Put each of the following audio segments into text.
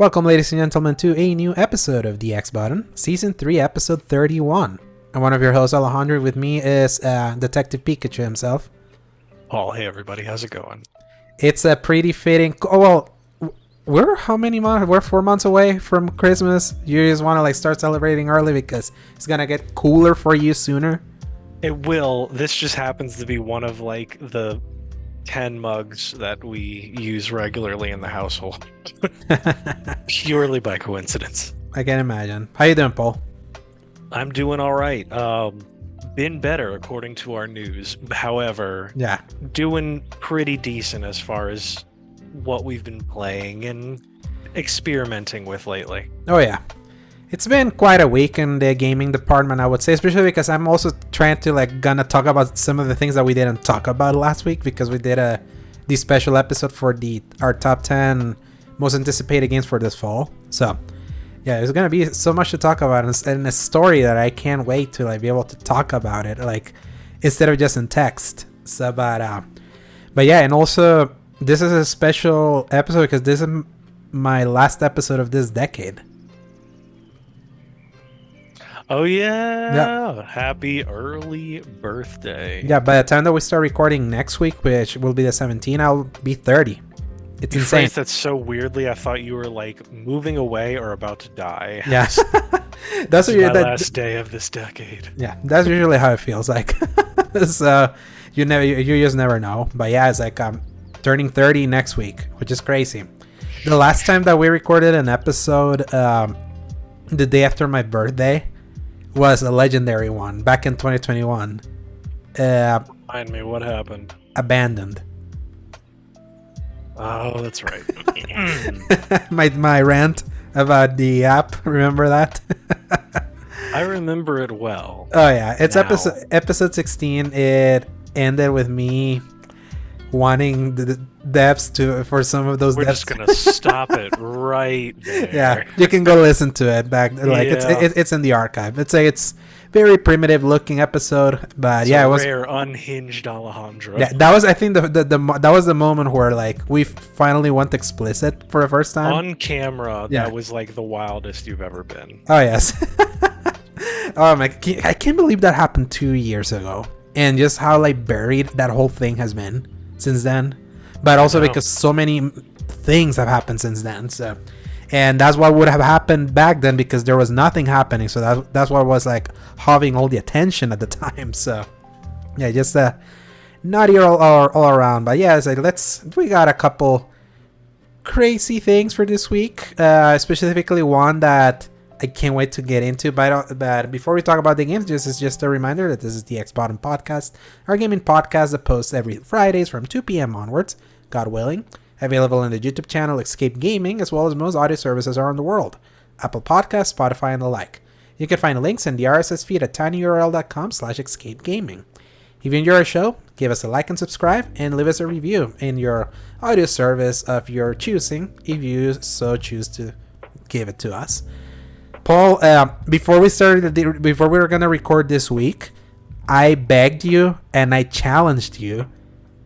Welcome, ladies and gentlemen, to a new episode of the X Button, Season 3, Episode 31. And one of your hosts, Alejandro. With me is Detective Pikachu himself. Paul, hey everybody, how's it going? It's a pretty fitting... we're how many months? We're 4 months away from Christmas. You just want to start celebrating early because it's going to get cooler for you sooner. It will. This just happens to be one of the 10 mugs that we use regularly in the household. Purely by coincidence. I can imagine. How you doing, Paul? I'm doing all right. Been better according to our news. However, doing pretty decent as far as what we've been playing and experimenting with lately. Oh yeah. It's been quite a week in the gaming department, I would say, especially because I'm also trying to gonna talk about some of the things that we didn't talk about last week because we did the special episode for our top 10 most anticipated games for this fall. So yeah, there's gonna be so much to talk about and a story that I can't wait to be able to talk about it instead of just in text. So but yeah, and also this is a special episode because this is my last episode of this decade. Oh yeah. Happy early birthday. Yeah, by the time that we start recording next week, which will be the 17th, I'll be 30. It's you insane. phrased that so weirdly. I thought you were moving away or about to die. Yeah. That's my last day of this decade. Yeah, that's usually how it feels like. So you just never know. But yeah, it's I'm turning 30 next week, which is crazy. The last time that we recorded an episode the day after my birthday was a legendary one back in 2021. Remind me, what happened? Abandoned. Oh, that's right. my rant about the app. Remember that? I remember it well. Oh yeah, it's episode 16. It ended with me wanting the devs for some of those. We're devs. Just gonna stop it right there. Yeah, you can go listen to it back. It's in the archive. It's very primitive looking episode, but it was rare unhinged Alejandro. Yeah, that was I think that was the moment where we finally went explicit for the first time on camera. Yeah. That was the wildest you've ever been. Oh yes. Oh my! I can't believe that happened 2 years ago, and just how buried that whole thing has been since then. But also because so many things have happened since then. So, and that's what would have happened back then because there was nothing happening. So that's what was having all the attention at the time. So, yeah, just nutty all around. But yeah, it's we got a couple crazy things for this week. Specifically one that I can't wait to get into. But before we talk about the games, this is just a reminder that this is the X-Button Podcast, our gaming podcast that posts every Fridays from 2 p.m. onwards, God willing. Available on the YouTube channel Escape Gaming, as well as most audio services around the world, Apple Podcasts, Spotify, and the like. You can find links in the RSS feed at tinyurl.com/escapegaming. If you enjoy our show, give us a like and subscribe, and leave us a review in your audio service of your choosing, if you so choose to give it to us. Paul, before we were gonna record this week, I begged you and I challenged you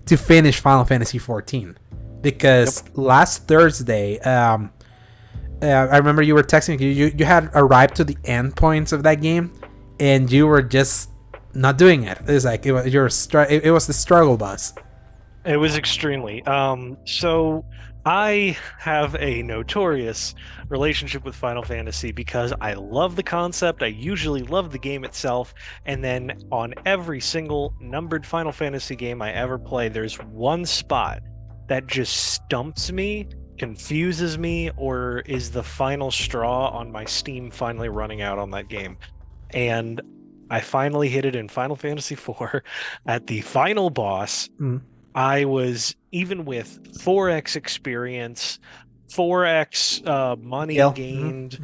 to finish Final Fantasy 14 because last Thursday, I remember you were texting me. You had arrived to the end points of that game, and you were just not doing it. It was it was the struggle bus. It was extremely. So I have a notorious relationship with Final Fantasy because I love the concept. I usually love the game itself. And then on every single numbered Final Fantasy game I ever play, there's one spot that just stumps me, confuses me, or is the final straw on my Steam finally running out on that game. And I finally hit it in Final Fantasy IV at the final boss. I was, even with 4x experience, 4x money gained,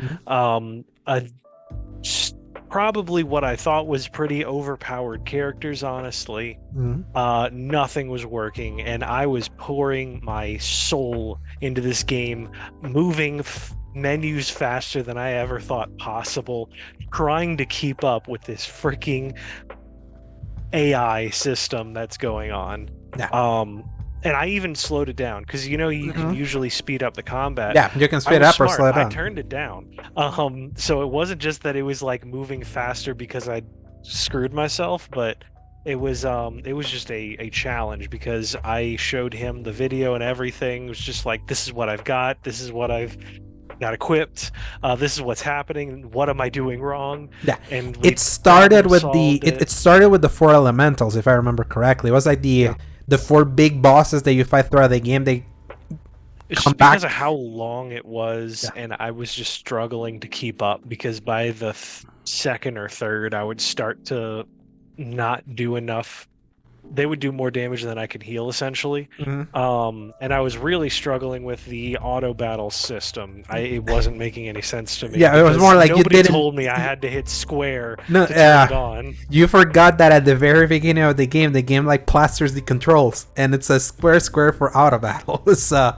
probably what I thought was pretty overpowered characters, honestly. Nothing was working, and I was pouring my soul into this game, moving menus faster than I ever thought possible, trying to keep up with this freaking AI system that's going on. and I even slowed it down because you can usually speed up the combat. Yeah, you can I speed was up or smart. slow it I down. turned it down. So it wasn't just that it was like moving faster because I screwed myself, but it was just a challenge because I showed him the video and everything. It was just like, this is what I've got. This is what I've got equipped. This is what's happening. What am I doing wrong? Yeah, And it we started problem with the solved it. it started with the four elementals, if I remember correctly. It was like Yeah. the four big bosses that you fight throughout the game. They It's come just because back. of how long it was, Yeah. and I was just struggling to keep up because by the second or third, I would start to not do enough. They would do more damage than I could heal, essentially. Mhm. And I was really struggling with the auto battle system. It wasn't making any sense to me Yeah, it was because more like you nobody didn't. told me I had to hit square No, to turn it on. you forgot that at the very beginning of the game like plasters the controls, and it's a square for auto battle. So,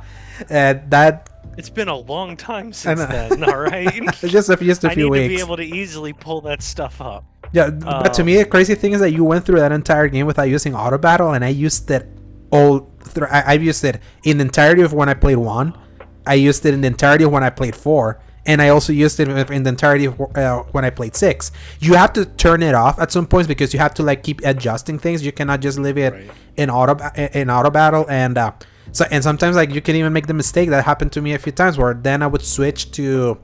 that It's been a long time I since know. then, all right? just a I few need to be weeks. able to easily pull that stuff up. Yeah, but to me, the crazy thing is that you went through that entire game without using auto battle, and I used it all. I've used it in the entirety of when I played 1. I used it in the entirety of when I played 4, and I also used it in the entirety of when I played 6. You have to turn it off at some points because you have to like keep adjusting things. You cannot just leave it Right. in auto battle, and sometimes like you can even make the mistake that happened to me a few times where then I would switch to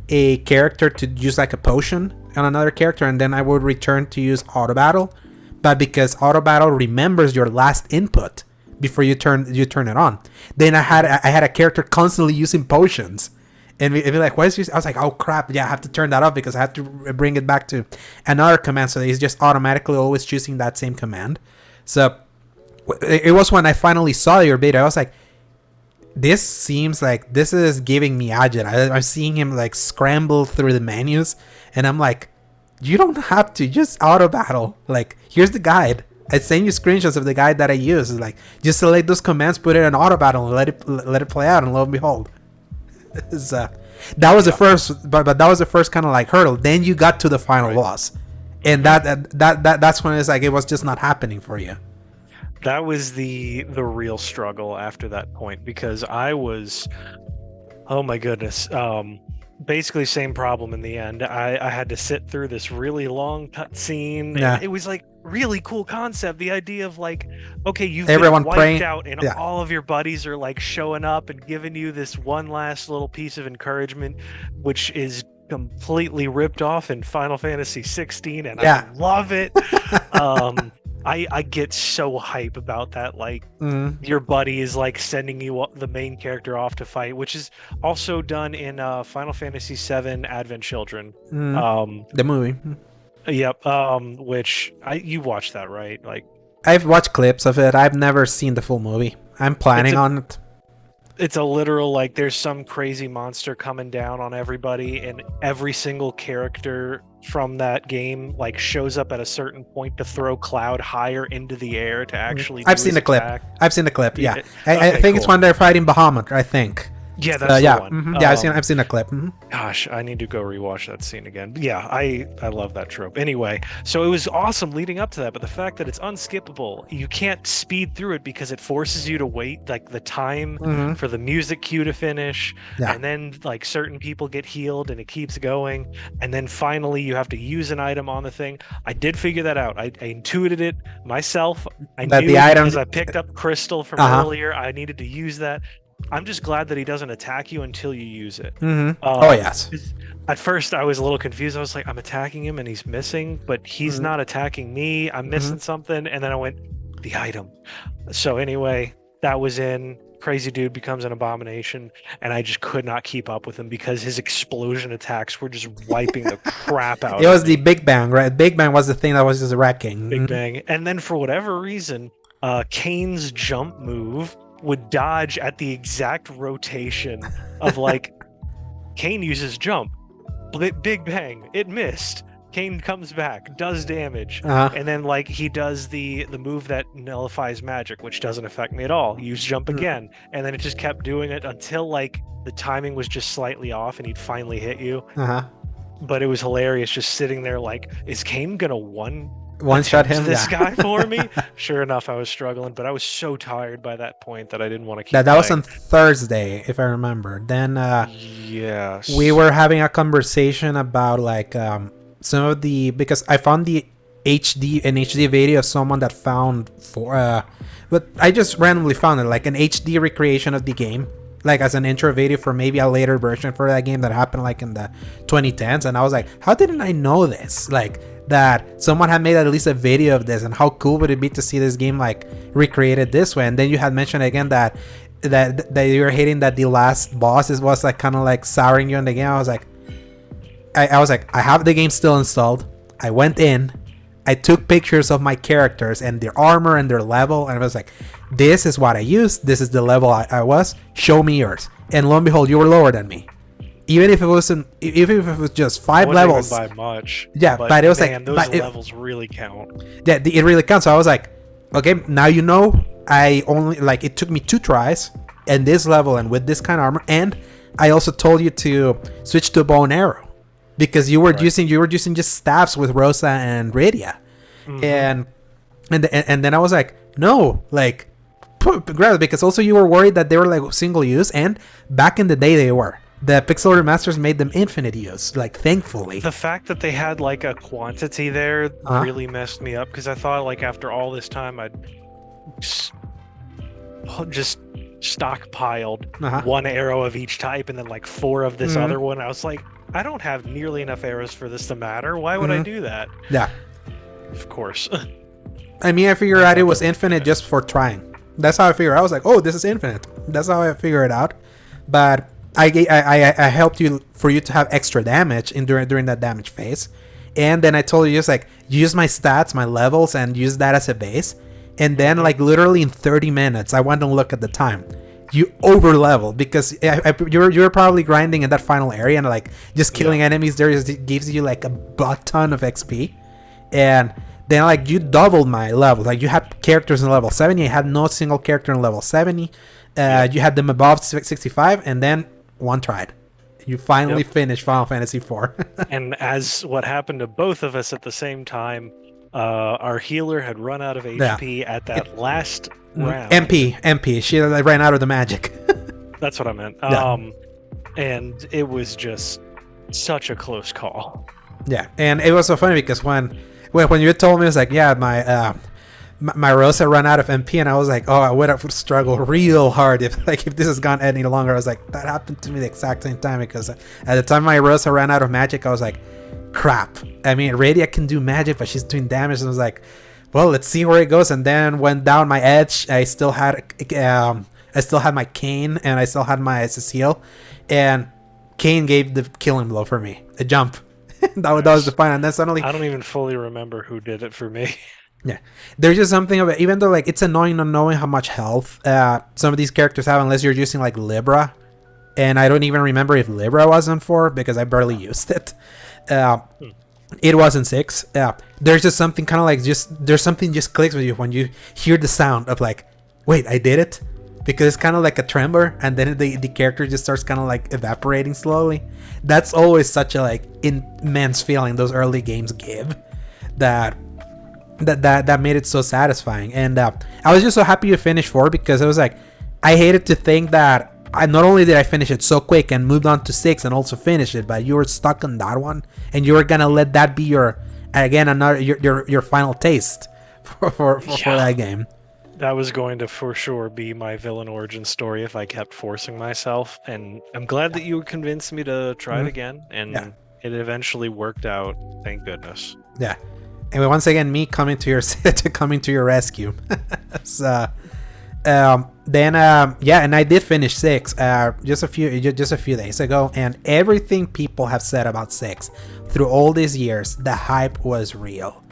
a character to use like a potion on another character, and then I would return to use auto battle. But because auto battle remembers your last input before you turn it on, then I had a character constantly using potions, and it'd be like, "What is this?" I was like, "Oh crap! Yeah, I have to turn that off because I have to bring it back to another command." So he's just automatically always choosing that same command. So it was when I finally saw your beta. I was like, this seems like this is giving me agita. I'm seeing him like scramble through the menus, and I'm like, you don't have to just auto battle. Like, here's the guide. I send you screenshots of the guide that I use. It's like, just select those commands, put it in auto battle, and let it play out. And lo and behold, that was the first, but that was the first kind of like hurdle. Then you got to the final boss, and that's when it's like it was just not happening for you. That was the real struggle after that point because I was, oh my goodness, basically same problem in the end. I had to sit through this really long cutscene. Yeah. It was like really cool concept. The idea of like, okay, you've Everyone been wiped praying. out, and Yeah. all of your buddies are like showing up and giving you this one last little piece of encouragement, which is completely ripped off in Final Fantasy 16, and Yeah. I love it. I get so hype about that. Like, your buddy is like sending you the main character off to fight, which is also done in Final Fantasy VII Advent Children. The movie. Yep. Which you watched that, right? Like, I've watched clips of it. I've never seen the full movie. I'm planning on it. it's a literal, like, there's some crazy monster coming down on everybody, and every single character from that game like shows up at a certain point to throw Cloud higher into the air to actually I've do seen his the clip. attack. I've seen the clip. Yeah, Yeah. I Okay, think it's cool. when they're fighting Bahamut. I think. Yeah, that's the Yeah. one. Yeah, I've seen a clip. Gosh, I need to go rewatch that scene again. But yeah, I love that trope. Anyway, so it was awesome leading up to that, but the fact that it's unskippable, you can't speed through it because it forces you to wait like the time for the music cue to finish, Yeah. and then like certain people get healed and it keeps going, and then finally you have to use an item on the thing. I did figure that out. I intuited it myself. I That knew the item- because I picked up crystal from earlier. I needed to use that. I'm just glad that he doesn't attack you until you use it. Oh yes. At first, I was a little confused. I was like, I'm attacking him and he's missing, but he's not attacking me. I'm missing something. And then I went, the item. So anyway, that was in. Crazy dude becomes an abomination, and I just could not keep up with him because his explosion attacks were just wiping the crap out It of was me. the Big Bang, right? Big Bang was the thing that was just wrecking. Big Bang. And then for whatever reason, Kane's jump move would dodge at the exact rotation of like Kane uses jump. Big Bang. It missed. Kane comes back, does damage, and then like he does the move that nullifies magic, which doesn't affect me at all. Use jump again, and then it just kept doing it until like the timing was just slightly off, and he'd finally hit you. But it was hilarious just sitting there like, is Kane gonna one One shot him. this Yeah. guy for me. Sure enough, I was struggling, but I was so tired by that point that I didn't want to keep That was on playing. Thursday, if I remember. Then Yes. we were having a conversation about like some of the, because I found an HD video of someone that found but I just randomly found it, like an HD recreation of the game, like as an intro video for maybe a later version for that game that happened like in the 2010s. And I was like, how didn't I know this? Like that someone had made at least a video of this, and how cool would it be to see this game like recreated this way? And then you had mentioned again that you were hating that the last boss was like kind of like souring you on the game. I was like, I have the game still installed. I went in, I took pictures of my characters and their armor and their level, and I was like, this is what I used, this is the level I was, show me yours. And lo and behold, you were lower than me. Even if it wasn't, even if it was just 5 levels. By much. Yeah, but it was man, like, those levels really count. Yeah, it really counts. So I was like, okay, now you know, I only, like, it took me 2 tries and this level and with this kind of armor, and I also told you to switch to bow and arrow because you were using just staffs with Rosa and Radia. And then I was like, no, like, grab it, because also you were worried that they were like single use, and back in the day they were. The Pixel remasters made them infinite use, like, thankfully. The fact that they had like a quantity there really messed me up, because I thought like after all this time I'd just stockpiled 1 arrow of each type and then like 4 of this other one. I was like, I don't have nearly enough arrows for this to matter. Why would I do that? Yeah. Of course. I mean, I figured out it was infinite just for trying. That's how I figured. I was like, oh, this is infinite. That's how I figured it out. But I helped you for you to have extra damage during that damage phase. And then I told you just like, use my stats, my levels, and use that as a base. And then like literally in 30 minutes, I went and looked at the time. You over leveled because you were probably grinding in that final area, and like just killing enemies there just gives you like a butt ton of XP. And then like you doubled my level. Like you had characters in level 70. I had no single character in level 70. You had them above 65, and then one tried. You finally finished Final Fantasy IV. And as what happened to both of us at the same time, our healer had run out of HP at that last round. MP. She ran out of the magic. That's what I meant. And it was just such a close call. Yeah, and it was so funny because when you told me, it was like, yeah, my Rosa ran out of MP, and I was like, oh, I would have struggled real hard if this has gone any longer. I was like, that happened to me the exact same time, because at the time my Rosa ran out of magic, I was like, crap. I mean, Radia can do magic, but she's doing damage, and I was like, well, let's see where it goes. And then went down my edge. I still had my Kane, and I still had my Cecile, and Kane gave the killing blow for me, a jump. that was the final, and then suddenly I don't even fully remember who did it for me. Yeah, there's just something of it, even though like it's annoying not knowing how much health some of these characters have unless you're using like Libra, and I don't even remember if Libra was on 4 because I barely used it. It was in 6. There's just something kind of like there's something just clicks with you when you hear the sound of like, wait, I did it, because it's kind of like a tremor, and then the character just starts kind of like evaporating slowly. That's always such a like immense feeling those early games give, that made it so satisfying. And I was just so happy to finish 4, because it was like, I hated to think that not only did I finish it so quick and moved on to 6 and also finished it, but you were stuck on that one, and you were gonna let that be your final taste for that game. That was going to for sure be my villain origin story if I kept forcing myself, and I'm glad that you convinced me to try it again, and it eventually worked out, thank goodness. Yeah. And once again, me coming to your rescue. So, and I did finish 6 just a few days ago, and everything people have said about 6 through all these years, the hype was real.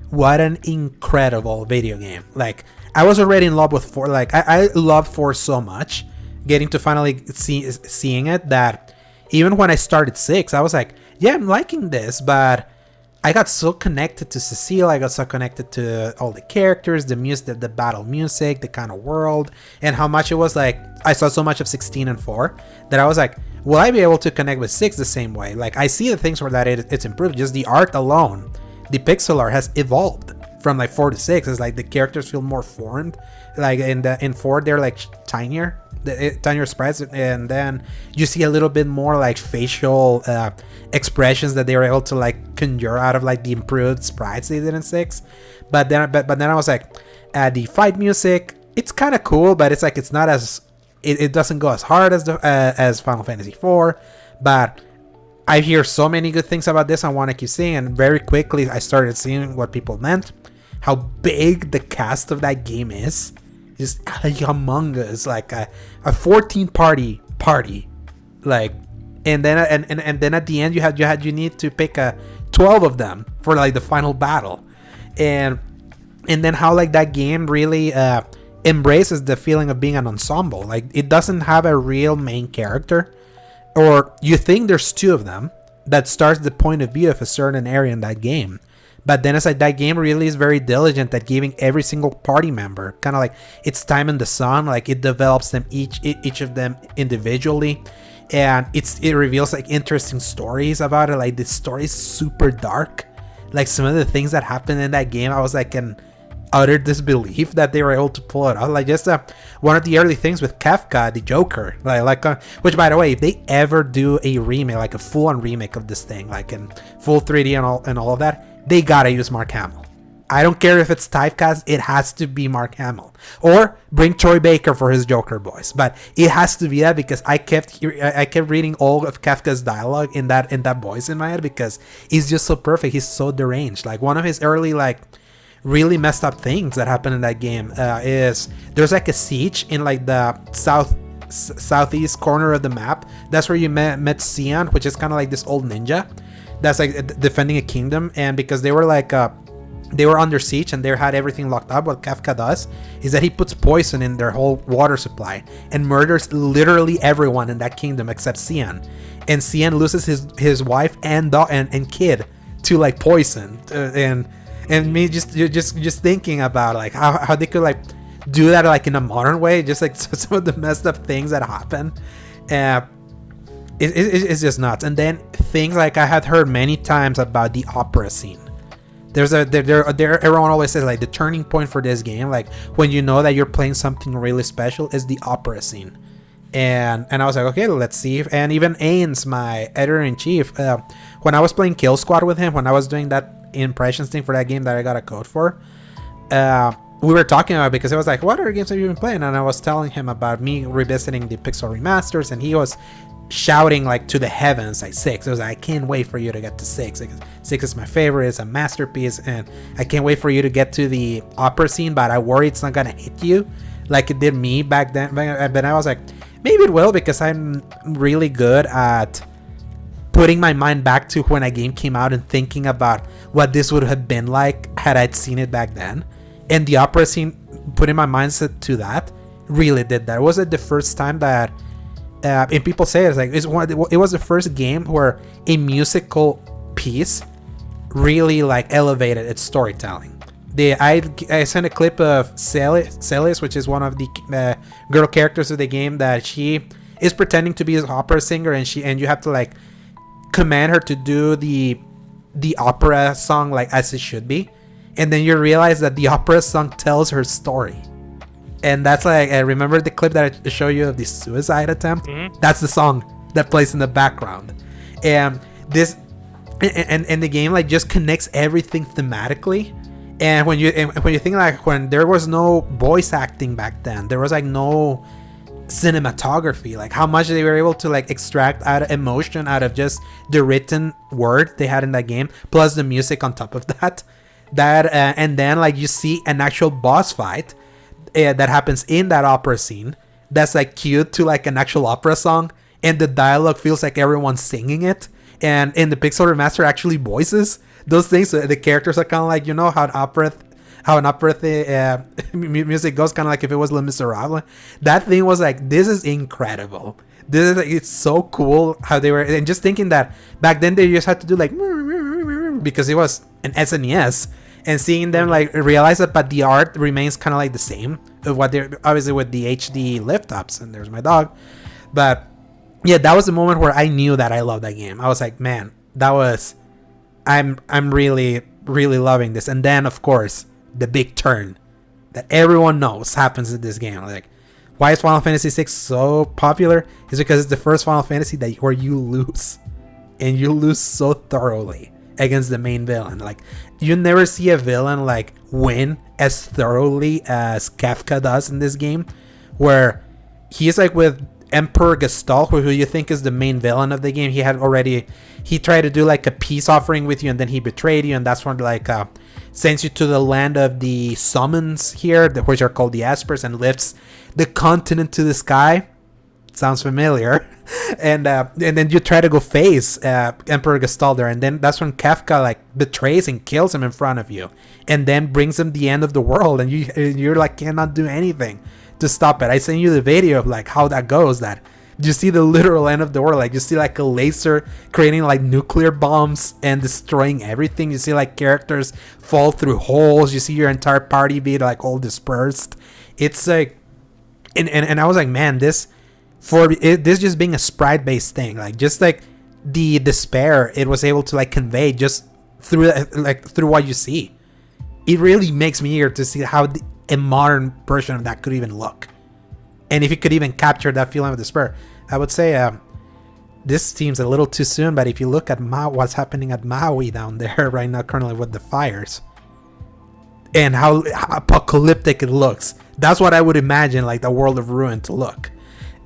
What an incredible video game! Like, I was already in love with 4. Like, I love 4 so much. Getting to finally seeing it, that even when I started 6, I was like, yeah, I'm liking this, but I got so connected to Cecile, I got so connected to all the characters, the music, the battle music, the kind of world, and how much it was like, I saw so much of 16 and 4, that I was like, will I be able to connect with 6 the same way? Like, I see the things where that it's improved, just the art alone, the pixel art has evolved. from like 4 to 6 is like the characters feel more formed. Like in 4 they're like tinier, tinier sprites, and then you see a little bit more like facial expressions that they were able to like conjure out of like the improved sprites they did in 6. But then I was like, the fight music, it's kind of cool, but it's like it's not as it doesn't go as hard as Final Fantasy 4. But I hear so many good things about this. I want to keep seeing, and very quickly I started seeing what people meant, how big the cast of that game is humongous, like a 14 party, like, and then at the end you need to pick 12 of them for like the final battle, and then how like that game really embraces the feeling of being an ensemble. Like, it doesn't have a real main character, or you think there's 2 of them that starts the point of view of a certain area in that game. But then it's like that game really is very diligent at giving every single party member kind of like its time in the sun. Like, it develops them each of them individually, and it reveals like interesting stories about it. Like, the story is super dark. Like, some of the things that happen in that game, I was like in utter disbelief that they were able to pull it out. Like, just one of the early things with Kafka, the Joker, which, by the way, if they ever do a remake, like a full-on remake of this thing, like in full 3D and all of that, they gotta use Mark Hamill. I don't care if it's typecast, it has to be Mark Hamill. Or bring Troy Baker for his Joker voice. But it has to be that, because I kept reading all of Kafka's dialogue in that voice in my head, because he's just so perfect. He's so deranged. Like, one of his early like really messed up things that happen in that game is there's like a siege in like the southeast corner of the map. That's where you met Xian, which is kind of like this old ninja that's like defending a kingdom. And because they were like they were under siege and they had everything locked up, what Kafka does is that he puts poison in their whole water supply and murders literally everyone in that kingdom except Xian. And Xian loses his wife and kid to like poison. And me just thinking about like how they could like do that like in a modern way, just like some of the messed up things that happen. It's just nuts. And then things like I had heard many times about the opera scene. Everyone always says like the turning point for this game, like when you know that you're playing something really special, is the opera scene. And I was like, okay, let's see. And even Ains, my editor-in-chief, when I was playing Kill Squad with him, when I was doing that impressions thing for that game that I got a code for, we were talking about it, because it was like, what other games have you been playing? And I was telling him about me revisiting the Pixel remasters, and he was shouting like to the heavens like 6. It was like, I can't wait for you to get to 6. 6 is my favorite. It's a masterpiece, and I can't wait for you to get to the opera scene, but I worry it's not gonna hit you like it did me back then. But I was like, maybe it will, because I'm really good at putting my mind back to when a game came out and thinking about what this would have been like had I seen it back then. And the opera scene, putting my mindset to that, really did that. It was the first time that and people say it's like it was the first game where a musical piece really like elevated its storytelling. I sent a clip of Celis, which is one of the girl characters of the game, that she is pretending to be an opera singer, and you have to like command her to do the opera song like as it should be, and then you realize that the opera song tells her story. And that's like, I remember the clip that I showed you of the suicide attempt. Mm-hmm. That's the song that plays in the background. And this, and the game like just connects everything thematically. And when you think like when there was no voice acting back then, there was like no cinematography, like how much they were able to like extract out of emotion out of just the written word they had in that game, plus the music on top of that. And then like you see an actual boss fight that happens in that opera scene that's like cued to like an actual opera song, and the dialogue feels like everyone's singing it, and in the Pixel remaster actually voices those things. So the characters are kind of like, you know how an opera music goes, kind of like if it was Les Miserables. That thing was like, this is incredible. This is like, it's so cool how they were, and just thinking that back then they just had to do like because it was an SNES. And seeing them like realize that, but the art remains kind of like the same of what they're obviously with the HD lift ups. And there's my dog, but yeah, that was the moment where I knew that I loved that game. I was like, man, I'm really, really loving this. And then of course the big turn that everyone knows happens in this game. Like, why is Final Fantasy VI so popular? Is because it's the first Final Fantasy where you lose, and you lose so thoroughly against the main villain. Like, you never see a villain like win as thoroughly as Kefka does in this game, where he's like with Emperor Gestalt, who you think is the main villain of the game. He tried to do like a peace offering with you, and then he betrayed you, and that's when like sends you to the land of the summons here, which are called the Espers, and lifts the continent to the sky. Sounds familiar. And then you try to go face Emperor Gestalt there, and then that's when Kefka like betrays and kills him in front of you, and then brings him the end of the world, and you're like cannot do anything to stop it. I sent you the video of like how that goes, that you see the literal end of the world. Like, you see like a laser creating like nuclear bombs and destroying everything. You see like characters fall through holes. You see your entire party be like all dispersed. It's like, and I was like, man, this just being a sprite based thing, like just like the despair it was able to like convey just through what you see, it really makes me eager to see how a modern version of that could even look, and if you could even capture that feeling of despair. I would say this seems a little too soon, but if you look at what's happening at Maui down there right now currently with the fires and how apocalyptic it looks, that's what I would imagine like the world of ruin to look,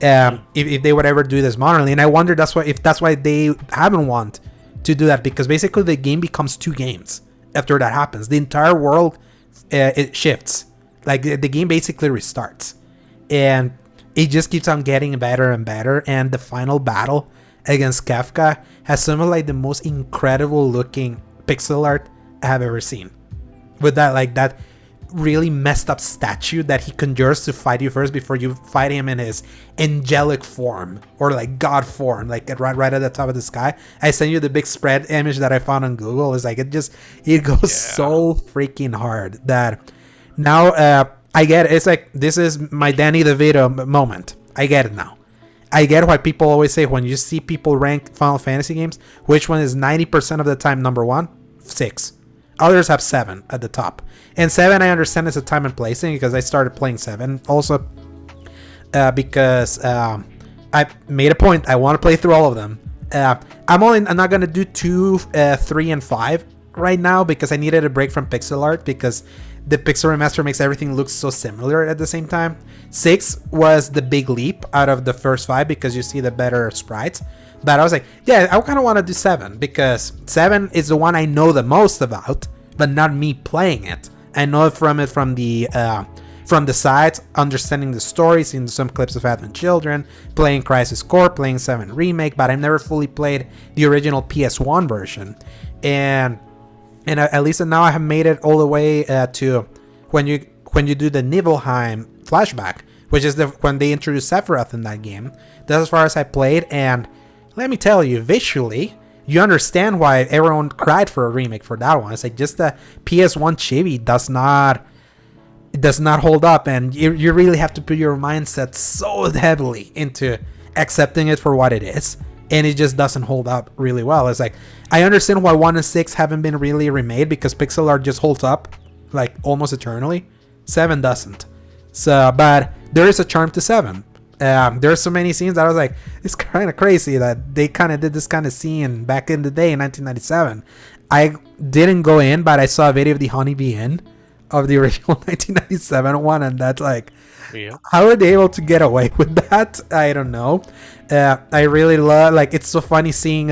if they would ever do this modernly. And I wonder if that's why they haven't want to do that, because basically the game becomes two games after that happens. The entire world it shifts. Like the game basically restarts, and it just keeps on getting better and better. And the final battle against Kefka has some of like the most incredible looking pixel art I have ever seen. With that really messed up statue that he conjures to fight you first before you fight him in his angelic form or like god form, like right at the top of the sky. I sent you the big spread image that I found on Google. It's like it goes so freaking hard that now I get it. It's like, this is my Danny DeVito moment. I get it now. I get why people always say when you see people rank Final Fantasy games, which one is 90% of the time number one? 6. Others have 7 at the top. And 7, I understand, is a time and place thing, because I started playing 7 also because I made a point. I want to play through all of them. I'm not going to do 2, 3, and 5 right now, because I needed a break from pixel art, because the pixel remaster makes everything look so similar at the same time. 6 was the big leap out of the first 5 because you see the better sprites. But I was like, yeah, I kind of want to do 7, because 7 is the one I know the most about, but not me playing it. I know it from the sides, understanding the story, seeing some clips of Advent Children, playing Crisis Core, playing 7 Remake, but I've never fully played the original PS1 version. And at least now I have made it all the way to when you do the Nibelheim flashback, which is when they introduced Sephiroth in that game. That's as far as I played, and let me tell you, visually, you understand why everyone cried for a remake for that one. It's like just the PS1 chibi does not hold up, and you really have to put your mindset so heavily into accepting it for what it is, and it just doesn't hold up really well. It's like, I understand why 1 and 6 haven't been really remade, because pixel art just holds up like almost eternally. 7 doesn't. So, but there is a charm to 7. There are so many scenes that I was like, it's kind of crazy that they kind of did this kind of scene back in the day in 1997. I didn't go in, but I saw a video of the Honeybee Inn of the original 1997 one, and that's like, how are they able to get away with that? I don't know. I really love, like, it's so funny seeing,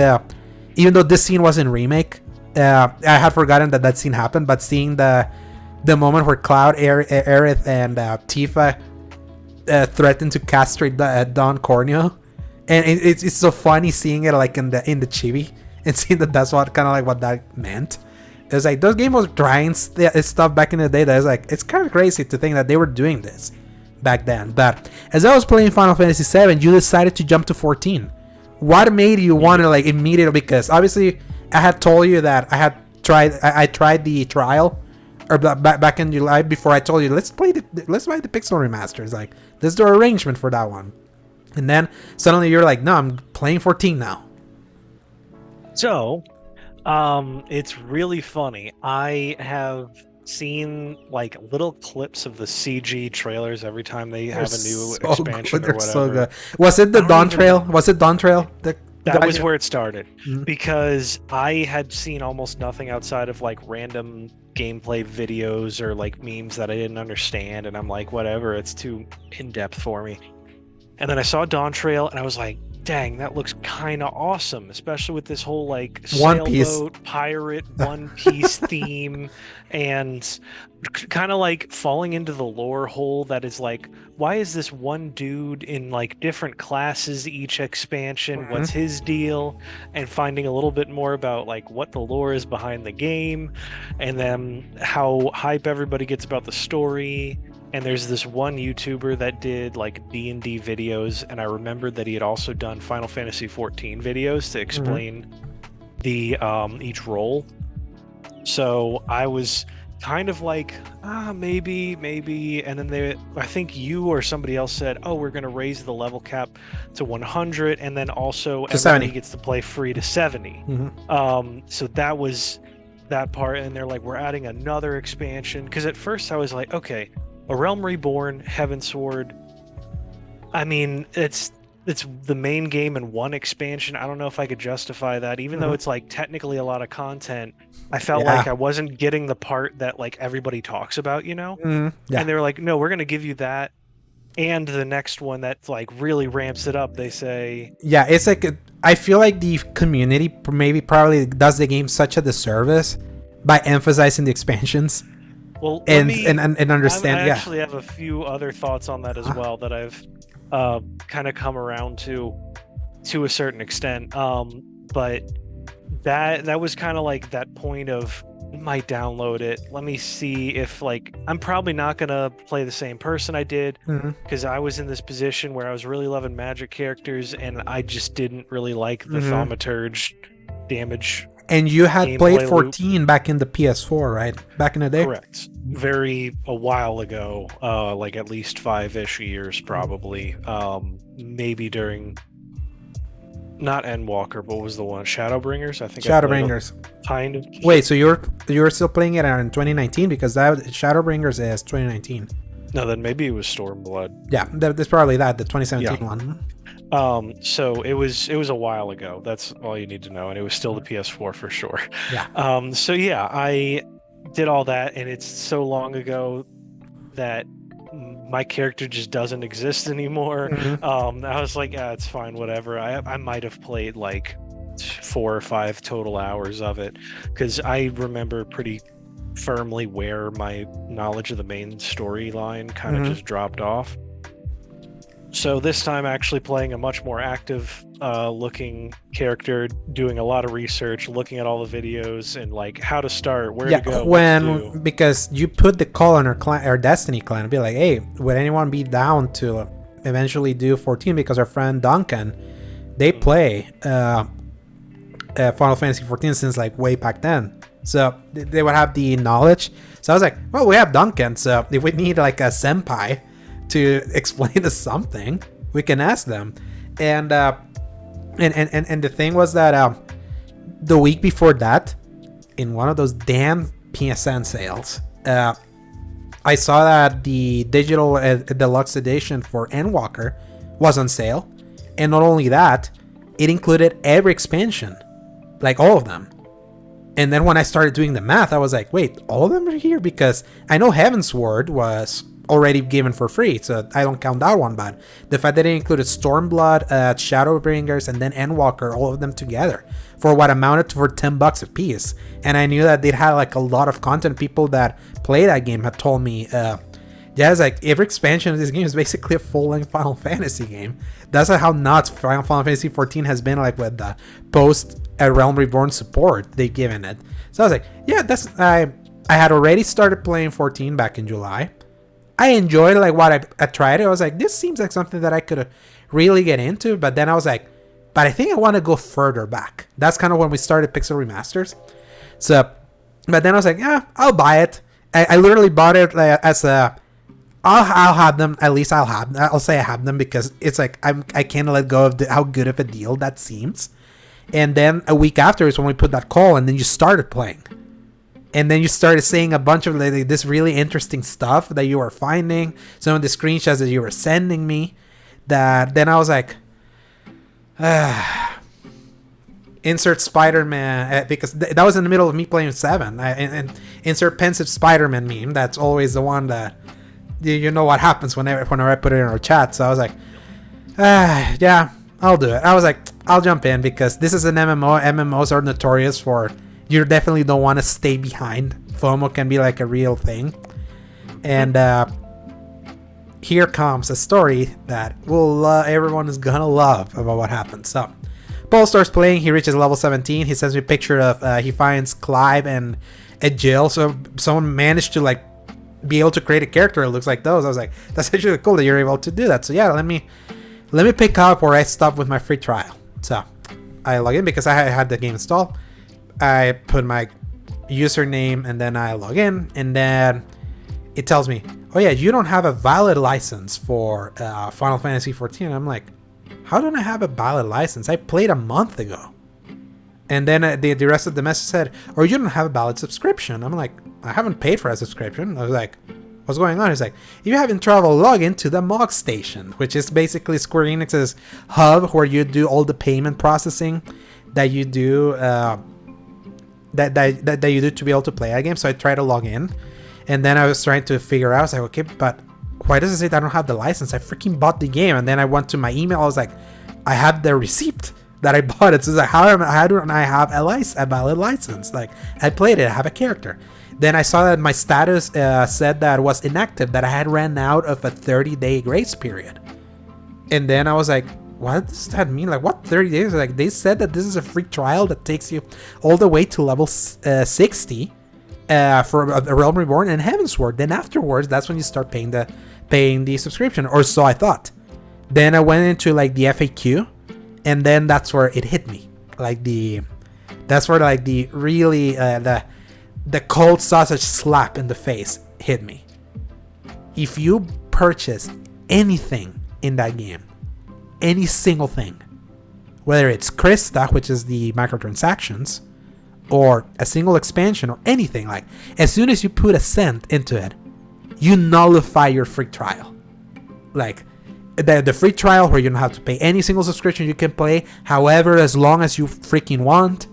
even though this scene was in remake, I had forgotten that scene happened, but seeing the moment where Cloud, Aerith, and Tifa threatened to castrate Don Corneo, and it's so funny seeing it like in the chibi, and seeing that's what kind of like what that meant. It's like those games was trying stuff back in the day that is like, it's kind of crazy to think that they were doing this back then. But as I was playing Final Fantasy VII, you decided to jump to 14. What made you want to like immediately? Because obviously I had told you that I tried the trial or back in July before I told you let's buy the pixel remasters. Like, let's do an arrangement for that one. And then suddenly you're like, no, I'm playing 14 now. So, it's really funny. I have seen like little clips of the CG trailers every time they They're have a new so expansion good. or They're so whatever. good. Was it the I don't Dawn even Trail? Was it Dawn Trail? That was where it started, Mhm. because I had seen almost nothing outside of like random gameplay videos or like memes that I didn't understand, and I'm like, whatever, it's too in depth for me. And then I saw Dawn Trail, and I was like, dang, that looks kind of awesome, especially with this whole like One Piece. sailboat pirate One Piece theme, and kind of like falling into the lore hole that is like, why is this one dude in like different classes each expansion? What's Mhm. his deal? And finding a little bit more about like what the lore is behind the game, and then how hype everybody gets about the story. And there's this one YouTuber that did like D&D videos, and I remembered that he had also done Final Fantasy 14 videos to explain the each role. So I was kind of like, maybe, and then I think you or somebody else said, oh, we're gonna raise the level cap to 100, and then also To everybody 70. gets to play free to 70. Mhm. So that was that part, and they're like, we're adding another expansion, because at first I was like, okay, A Realm Reborn, Heavensward. I mean, it's the main game and one expansion. I don't know if I could justify that, even though Mhm. it's like technically a lot of content. I felt Yeah. like I wasn't getting the part that like everybody talks about, you know? Yeah. And they were like, no, we're gonna give you that and the next one that like really ramps it up. They say, Yeah, it's like I feel like the community maybe probably does the game such a disservice by emphasizing the expansions well, let and me. and I understand. Yeah. actually have a few other thoughts on that as well that I've kind of come around to a certain extent. But that was kind of like that point of might download it. Let me see if like I'm probably not gonna play the same person I did, Mhm. because I was in this position where I was really loving magic characters and I just didn't really like the Mhm. thaumaturge damage And you had played gameplay loop. 14 back in the PS4, right? Back in the day. Correct. Very a while ago, like at least 5-ish years probably. Maybe during not Endwalker, but what was the one? Shadowbringers? I think I played Shadowbringers. kind of. Wait, so you're still playing it in 2019 because that Shadowbringers is 2019. No, then maybe it was Stormblood. Yeah, that's probably that the Yeah. 2017 one. So it was a while ago. That's all you need to know, and it was still the PS4 for sure. Yeah. So yeah, I did all that, and it's so long ago that my character just doesn't exist anymore. Mhm. I was like, yeah, it's fine, whatever. I might have played like 4 or 5 total hours of it, because I remember pretty firmly where my knowledge of the main storyline kind of Mhm. just dropped off. So this time actually playing a much more active looking character, doing a lot of research, looking at all the videos and like how to start, where Yeah, to go, what to do. because you put the call on our Destiny clan and be like, hey, would anyone be down to eventually do 14? Because our friend Duncan, they play Final Fantasy 14 since like way back then, so they would have the knowledge. So I was like, well, we have Duncan, so if we need like a senpai to explain us something, we can ask them. And the thing was that the week before that, in one of those damn PSN sales, I saw that the digital deluxe edition for Endwalker was on sale, and not only that, it included every expansion, like all of them. And then when I started doing the math, I was like, wait, all of them are here? Because I know Heavensward was already given for free, so I don't count that one. But the fact that it included Stormblood, Shadowbringers, and then Endwalker, all of them together, for what amounted to for $10 a piece. And I knew that they had like a lot of content. People that play that game had told me, yeah, it's like every expansion of this game is basically a full-length Final Fantasy game. That's how nuts Final Fantasy 14 has been, like with the post Realm Reborn support they've given it. So I was like, yeah, I had already started playing 14 back in July. I enjoyed like what I tried it. I was like, this seems like something that I could really get into. But then I was like, but I think I want to go further back. That's kind of when we started Pixel Remasters. So, but then I was like, yeah, I'll buy it. I literally bought it as a, I'll have them. At least I'll say I have them, because it's like I can't let go of how good of a deal that seems. And then a week after is when we put that call, and then you started playing. And then you started saying a bunch of like, this really interesting stuff that you were finding, some of the screenshots that you were sending me, that then I was like, insert Spider-Man, because that was in the middle of me playing 7, and insert pensive Spider-Man meme. That's always the one that, you know what happens whenever I put it in our chat. So I was like, yeah, I'll do it. I was like, I'll jump in because this is an MMO. MMOs are notorious for, you definitely don't want to stay behind. FOMO can be like a real thing. And here comes a story that everyone is gonna love about what happened. So Paul starts playing. He reaches level 17. He sends me a picture of he finds Clive and a Jill. So someone managed to like be able to create a character that looks like those. I was like, that's actually cool that you're able to do that. So yeah, let me pick up where I stopped with my free trial. So I log in because I had the game installed. I put my username and then I log in, and then it tells me, oh yeah, you don't have a valid license for Final Fantasy 14. I'm like, how don't I have a valid license? I played a month ago. And then the rest of the message said, or you don't have a valid subscription. I'm like, I haven't paid for a subscription. I was like, what's going on? He's like, if you haven't traveled, log into the MOG station, which is basically Square Enix's hub where you do all the payment processing that you do that you do to be able to play a game. So I tried to log in, and then I was trying to figure out, I was like, okay, but why does it say that I don't have the license? I freaking bought the game. And then I went to my email. I was like, I have the receipt that I bought it. So it's like, how don't I have a valid license? Like, I played it. I have a character. Then I saw that my status said that it was inactive, that I had ran out of a 30-day grace period. And then I was like, what does that mean? Like, what 30 days? Like, they said that this is a free trial that takes you all the way to level 60 for a Realm Reborn and Heavensward. Then afterwards, that's when you start paying the subscription, or so I thought. Then I went into like the FAQ, and then that's where it hit me. That's where like the really the cold sausage slap in the face hit me. If you purchase anything in that game, any single thing, whether it's Krista, which is the microtransactions, or a single expansion, or anything, like, as soon as you put a cent into it, you nullify your free trial. Like, the free trial where you don't have to pay any single subscription, you can play however as long as you freaking want,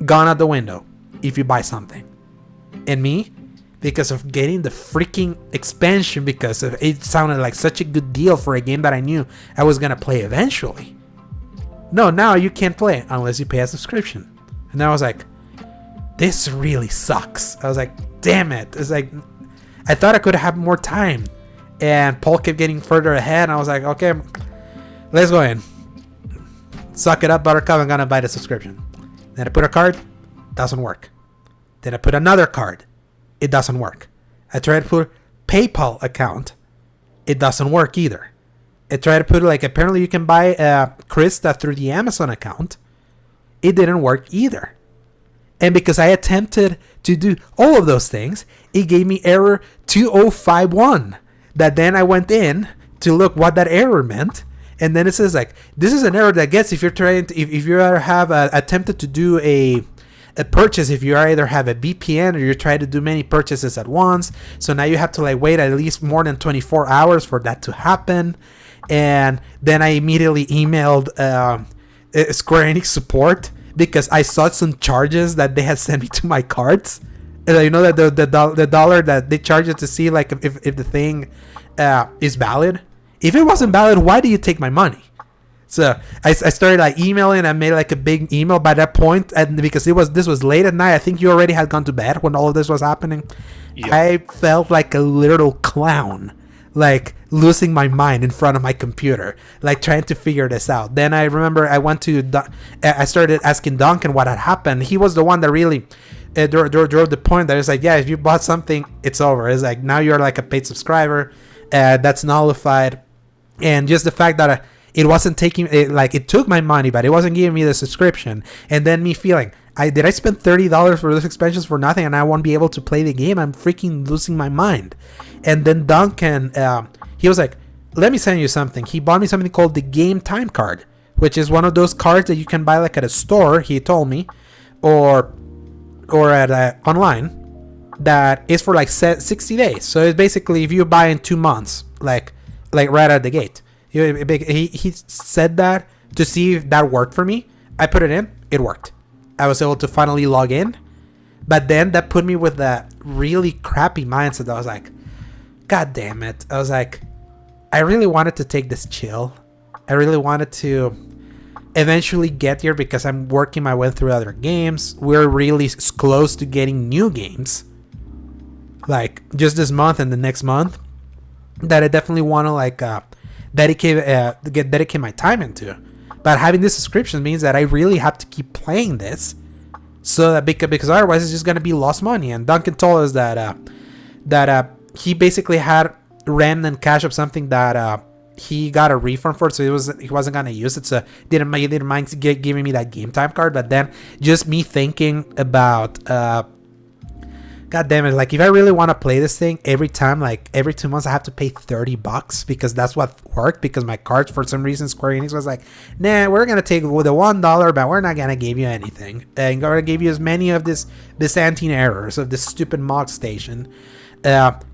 gone out the window if you buy something. And me, because of getting the freaking expansion, because it sounded like such a good deal for a game that I knew I was gonna play eventually. No, now you can't play it unless you pay a subscription. And I was like, this really sucks. I was like, damn it. It's like, I thought I could have more time. And Paul kept getting further ahead, and I was like, okay, let's go in. Suck it up, Buttercup, I'm gonna buy the subscription. Then I put a card, doesn't work. Then I put another card, it doesn't work. I tried to put PayPal account, it doesn't work either. I tried to put, like, apparently you can buy Krista through the Amazon account, it didn't work either. And because I attempted to do all of those things, it gave me error 2051. That then I went in to look what that error meant, and then it says like, this is an error that gets if you're trying to, if you ever have attempted to do a purchase, if you either have a VPN or you're trying to do many purchases at once. So now you have to like wait at least more than 24 hours for that to happen. And then I immediately emailed Square Enix support because I saw some charges that they had sent me to my cards. You know that the dollar that they charge it to see like if the thing is valid. If it wasn't valid, why do you take my money? So I started like emailing. I made like a big email by that point, and because this was late at night. I think you already had gone to bed when all of this was happening. Yep. I felt like a little clown, like losing my mind in front of my computer, like trying to figure this out. Then I remember I started asking Duncan what had happened. He was the one that really drove the point that it's like, yeah, if you bought something, it's over. It's like, now you're like a paid subscriber, that's nullified. And just the fact that it wasn't taking it, like it took my money, but it wasn't giving me the subscription. And then me feeling, did I spend $30 for those expansions for nothing and I won't be able to play the game? I'm freaking losing my mind. And then Duncan, he was like, let me send you something. He bought me something called the Game Time Card, which is one of those cards that you can buy like at a store, he told me, or or at online that is for like 60 days. So it's basically if you buy in 2 months, like right at the gate. He said that to see if that worked for me. I put it in. It worked. I was able to finally log in. But then that put me with that really crappy mindset. I was like, God damn it. I was like, I really wanted to take this chill. I really wanted to eventually get here because I'm working my way through other games. We're really close to getting new games. Like just this month and the next month. That I definitely want to like dedicate my time into. But having this subscription means that I really have to keep playing this. So that because otherwise it's just gonna be lost money. And Duncan told us that he basically had ran and cash up something that he got a refund for, so he wasn't gonna use it. So he didn't mind giving me that game time card. But then just me thinking about God damn it, like if I really want to play this thing every time, like every 2 months I have to pay $30 because that's what worked, because my cards for some reason Square Enix was like, nah, we're gonna take the $1, but we're not gonna give you anything, and we're gonna give you as many of this Byzantine errors of this stupid mod station.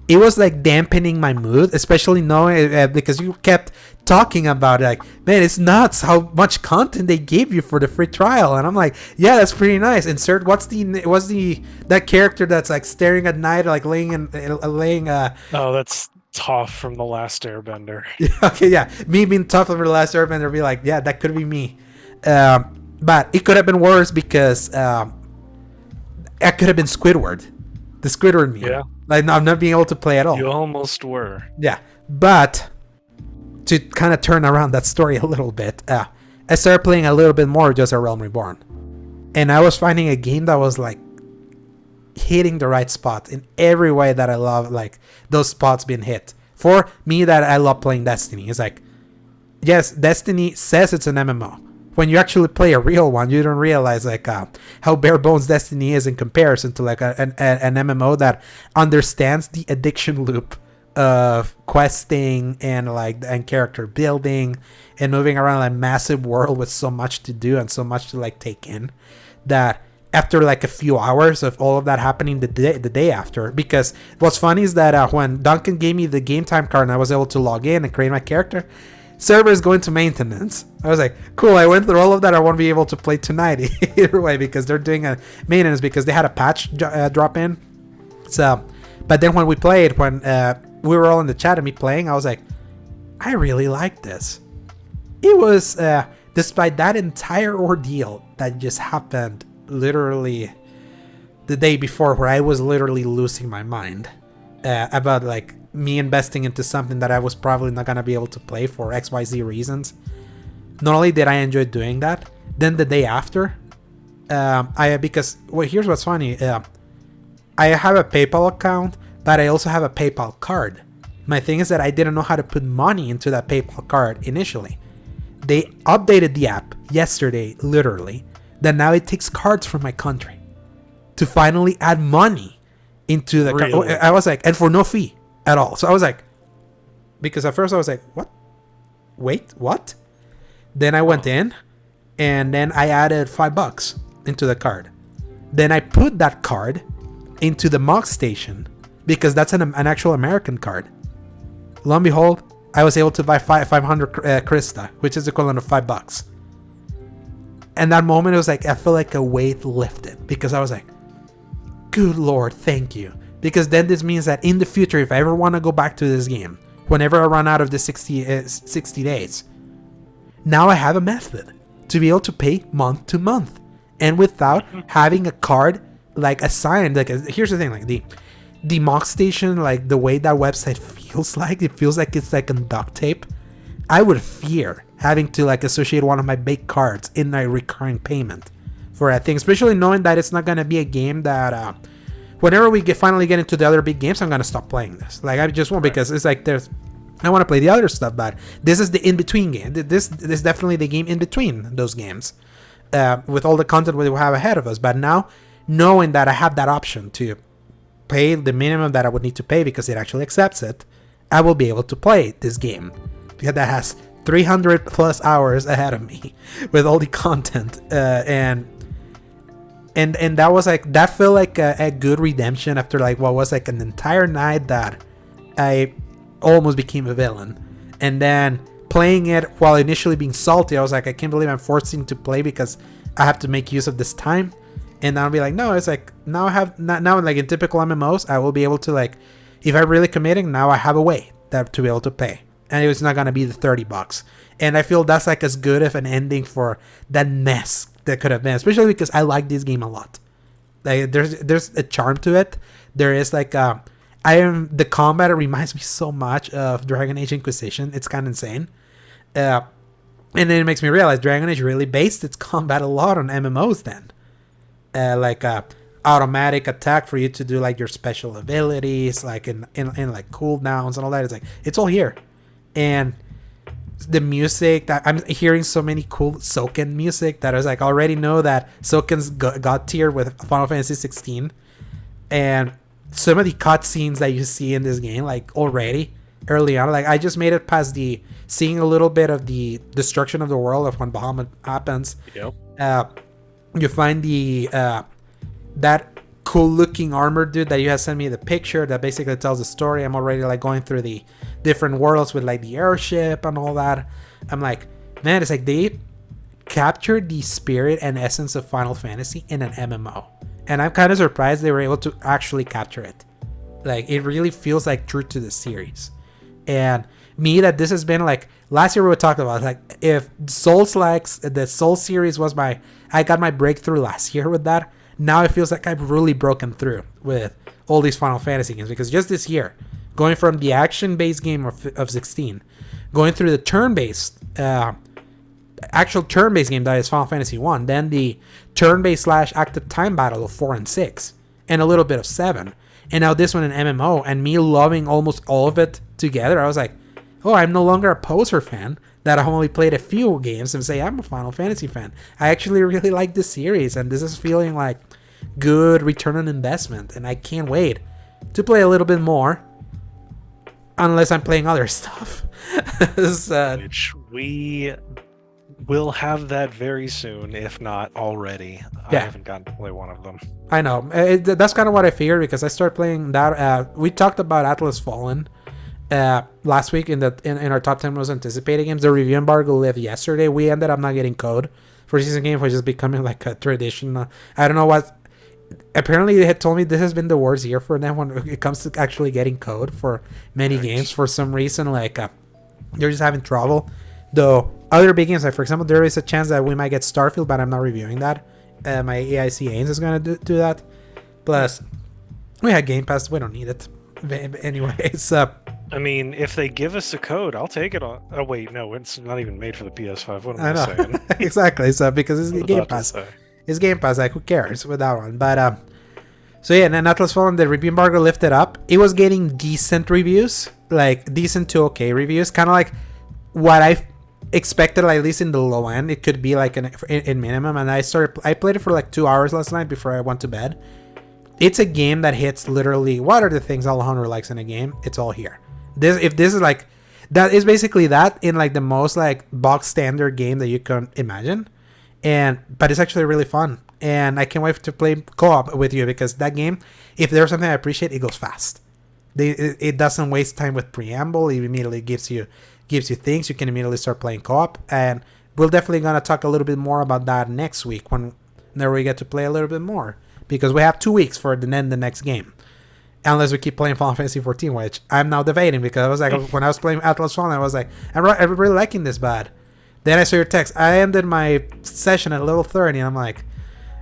It was like dampening my mood, especially knowing because you kept talking about it, like, man, it's nuts how much content they gave you for the free trial. And I'm like, yeah, that's pretty nice. Insert what's that character that's like staring at night, like laying oh, that's Toph from The Last Airbender. Okay, yeah, me being Toph from The Last Airbender, be like, yeah, that could be me. But it could have been worse because I could have been Squidward, the Squidward meme. Yeah. Like, I'm not being able to play at all. You almost were. Yeah, but to kind of turn around that story a little bit, I started playing a little bit more just a Realm Reborn, and I was finding a game that was like hitting the right spot in every way that I love, like those spots being hit. For me, that I love playing Destiny. It's like, yes, Destiny says it's an MMO. When you actually play a real one, you don't realize like how bare bones Destiny is in comparison to like an MMO that understands the addiction loop of questing and character building and moving around a massive world with so much to do and so much to like take in, that after like a few hours of all of that happening the day after. Because what's funny is that when Duncan gave me the game time card and I was able to log in and create my character, server is going to maintenance. I was like, cool, I went through all of that. I won't be able to play tonight either way because they're doing a maintenance because they had a patch drop in. So, but then when we played, when we were all in the chat and me playing, I was like, I really like this. It was, despite that entire ordeal that just happened literally the day before, where I was literally losing my mind about like me investing into something that I was probably not going to be able to play for XYZ reasons. Not only did I enjoy doing that, then the day after, here's what's funny. I have a PayPal account, but I also have a PayPal card. My thing is that I didn't know how to put money into that PayPal card initially. They updated the app yesterday, literally, that now it takes cards from my country to finally add money into the card. I was like, and for no fee at all. So I was like, because at first I was like, what? Wait, what? Then I went in and then I added $5 into the card. Then I put that card into the MOG station because that's an actual American card. Lo and behold, I was able to buy 500 Krista, which is the equivalent of $5. And that moment, it was like, I felt like a weight lifted because I was like, good Lord, thank you. Because then this means that in the future, if I ever want to go back to this game, whenever I run out of the 60 days, now I have a method to be able to pay month to month. And without having a card like assigned, like here's the thing, like the MOG station, like the way that website feels like, it feels like it's like on duct tape. I would fear having to like associate one of my big cards in my recurring payment for a thing, especially knowing that it's not going to be a game that whenever we finally get into the other big games, I'm going to stop playing this. Like I just won't, because it's like I want to play the other stuff, but this is the in-between game. This is definitely the game in between those games with all the content we will have ahead of us. But now, knowing that I have that option to pay the minimum that I would need to pay because it actually accepts it, I will be able to play this game because that has 300 plus hours ahead of me with all the content. And and that was like, that felt like a good redemption after like what was like an entire night that I almost became a villain. And then playing it while initially being salty, I was like, I can't believe I'm forcing to play because I have to make use of this time. And I'll be like, no, it's like, now I have, now like in typical MMOs, I will be able to like, if I'm really committing, now I have a way that to be able to pay. And it's not going to be the $30. And I feel that's like as good of an ending for that mess that could have been, especially because I like this game a lot. Like there's a charm to it. There is like, the combat, it reminds me so much of Dragon Age Inquisition. It's kind of insane. And then it makes me realize Dragon Age really based its combat a lot on MMOs then. Like automatic attack for you to do like your special abilities, like in like cooldowns and all that. It's like, it's all here. And the music, that I'm hearing so many cool Soken music that I was like, I already know that Soken's got tier with Final Fantasy 16. And some of the cutscenes that you see in this game, like already early on, like I just made it past seeing a little bit of the destruction of the world of when Bahamut happens. Yep. You find that cool looking armor dude that you have sent me the picture that basically tells the story. I'm already like going through the different worlds with like the airship and all that. I'm like, man, it's like they captured the spirit and essence of Final Fantasy in an MMO. And I'm kind of surprised they were able to actually capture it. Like, it really feels like true to the series. And me, that this has been like, last year we were talking about, like, if the Soul series was I got my breakthrough last year with that. Now it feels like I've really broken through with all these Final Fantasy games. Because just this year, going from the action-based game of 16, going through the turn-based, actual turn-based game that is Final Fantasy 1, then the turn-based / active time battle of 4 and 6, and a little bit of 7, and now this one in MMO, and me loving almost all of it together. I was like, oh, I'm no longer a poser fan that I only played a few games and say I'm a Final Fantasy fan. I actually really like this series, and this is feeling like good return on investment, and I can't wait to play a little bit more, unless I'm playing other stuff. Which we will have that very soon, if not already. Yeah. I haven't gotten to play one of them. I know. That's kind of what I figured, because I started playing that. We talked about Atlas Fallen last week in our top 10 most anticipated games. The review embargo left yesterday. We ended up not getting code for season game, which is becoming like a tradition. I don't know what. Apparently they had told me this has been the worst year for them when it comes to actually getting code for many games. For some reason, like they're just having trouble. Though other big games, like for example, there is a chance that we might get Starfield, but I'm not reviewing that. My AIC Ains is gonna do that. Plus, we had Game Pass. We don't need it. Anyways, I mean, if they give us a code, I'll take it on. Oh wait, no, it's not even made for the PS5. What am I saying? Exactly. So because it's Game Pass. It's Game Pass, like who cares with that one? But so yeah, and then Atlas Fallen, the review embargo lifted up. It was getting decent reviews, like decent to okay reviews, kind of like what I expected, like, at least in the low end. It could be like in minimum. And I played it for like 2 hours last night before I went to bed. It's a game that hits literally what are the things Alejandro likes in a game. It's all here. This is like, that is basically that in like the most like box standard game that you can imagine. But it's actually really fun, and I can't wait to play co-op with you, because that game, if there's something I appreciate, it goes fast. It doesn't waste time with preamble. It immediately gives you things. You can immediately start playing co-op, and we're definitely gonna talk a little bit more about that next week when we get to play a little bit more, because we have 2 weeks for the next game, unless we keep playing Final Fantasy 14, which I'm now debating, because I was like, when I was playing Atlas Fallen, I was like, I'm really liking this, bad. Then I saw your text. I ended my session at level 30, and I'm like,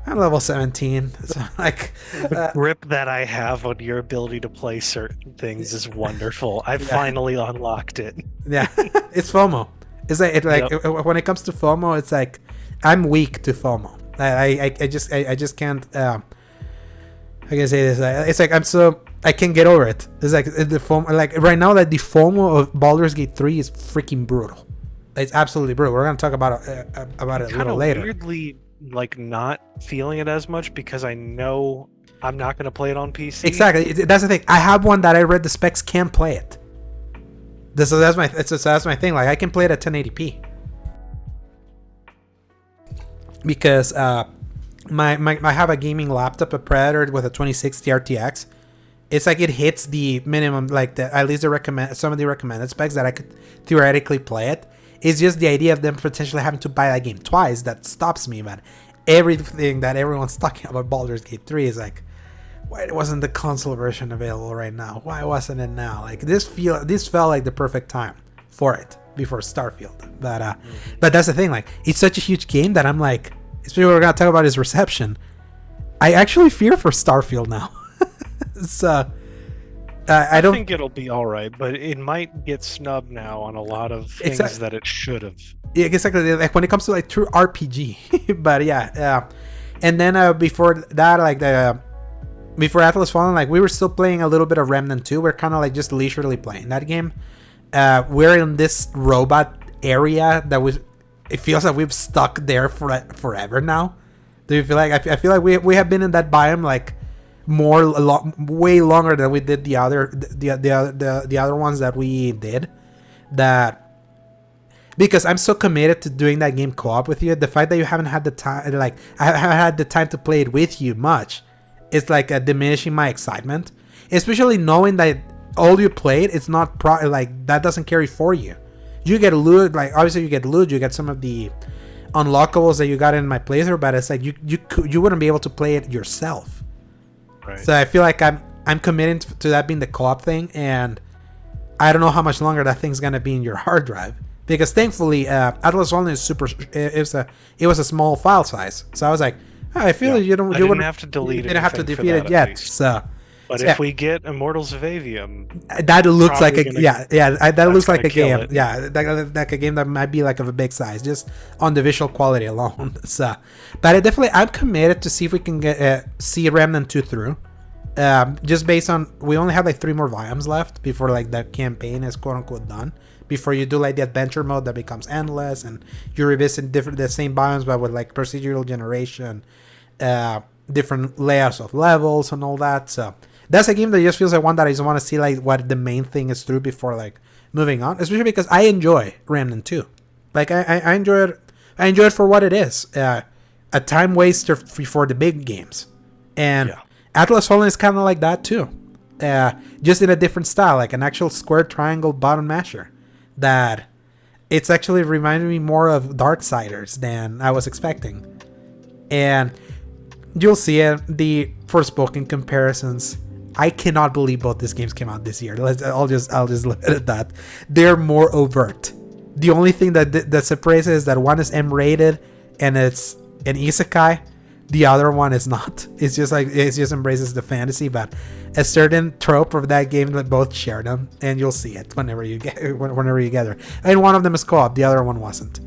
I'm level 17. So like, the grip that I have on your ability to play certain things is wonderful. I finally unlocked it. Yeah, it's FOMO. It's like when it comes to FOMO, it's like I'm weak to FOMO. I just can't. How can I say this? It's like I can't get over it. It's like the FOMO. Like right now, that the FOMO of Baldur's Gate 3 is freaking brutal. It's absolutely brutal. We're gonna talk about it a little later. Weirdly, like not feeling it as much, because I know I'm not gonna play it on PC. Exactly. That's the thing. I have one that I read the specs can't play it. So that's my thing. Like I can play it at 1080p because I have a gaming laptop, a Predator with a 2060 RTX. It's like it hits the minimum, like at least some of the recommended specs that I could theoretically play it. It's just the idea of them potentially having to buy that game twice that stops me, man. Everything that everyone's talking about Baldur's Gate 3 is like, why wasn't the console version available right now? Why wasn't it now? Like this felt like the perfect time for it before Starfield. But that's the thing, like it's such a huge game that I'm like, especially what we're gonna talk about is reception. I actually fear for Starfield now. So I don't think it'll be all right, but it might get snubbed now on a lot of things that it should have. Yeah, exactly. Like when it comes to like true RPG, but yeah. And then before that, like before Atlas Fallen, like we were still playing a little bit of Remnant 2. We're kind of like just leisurely playing that game. We're in this robot area it feels like we've stuck there forever now. Do you feel like I feel like we have been in that biome like way longer than we did the other ones that we did. That because I'm so committed to doing that game co-op with you, the fact that you haven't had the time, like I haven't had the time to play it with you much, it's like diminishing my excitement, especially knowing that all you played, it's not like that doesn't carry for you. You get loot, like obviously you get loot, you get some of the unlockables that you got in my playthrough, but it's like you wouldn't be able to play it yourself. Right. So I feel like I'm committing to that being the co-op thing, and I don't know how much longer that thing's gonna be in your hard drive, because thankfully Atlas Fallen is it was a small file size, so I was like, oh, I feel like you wouldn't have to delete it. You didn't have to defeat it yet, so. But if we get Immortals of Avium, that looks like that looks like a game. Yeah, like a game that might be like of a big size, just on the visual quality alone. So, but I'm committed to see if we can see Remnant 2 through. Just based on we only have like 3 more volumes left before like the campaign is quote unquote done. Before you do like the adventure mode that becomes endless, and you revisit the same biomes but with like procedural generation, different layouts of levels and all that. So. That's a game that just feels like one that I just want to see like what the main thing is through before like moving on. Especially because I enjoy Remnant 2. Like I enjoy it. I enjoy it for what it is. A time waster for the big games. And Atlas Fallen is kind of like that too. Just in a different style, like an actual square triangle button masher. That it's actually reminded me more of Darksiders than I was expecting. And you'll see it. The Forspoken comparisons. I cannot believe both these games came out this year. I'll just leave it at that. They're more overt. The only thing that separates it is that one is M-rated and it's an isekai. The other one is not. It just embraces the fantasy, but a certain trope of that game that both share them, and you'll see it whenever you get there. And one of them is co-op. The other one wasn't.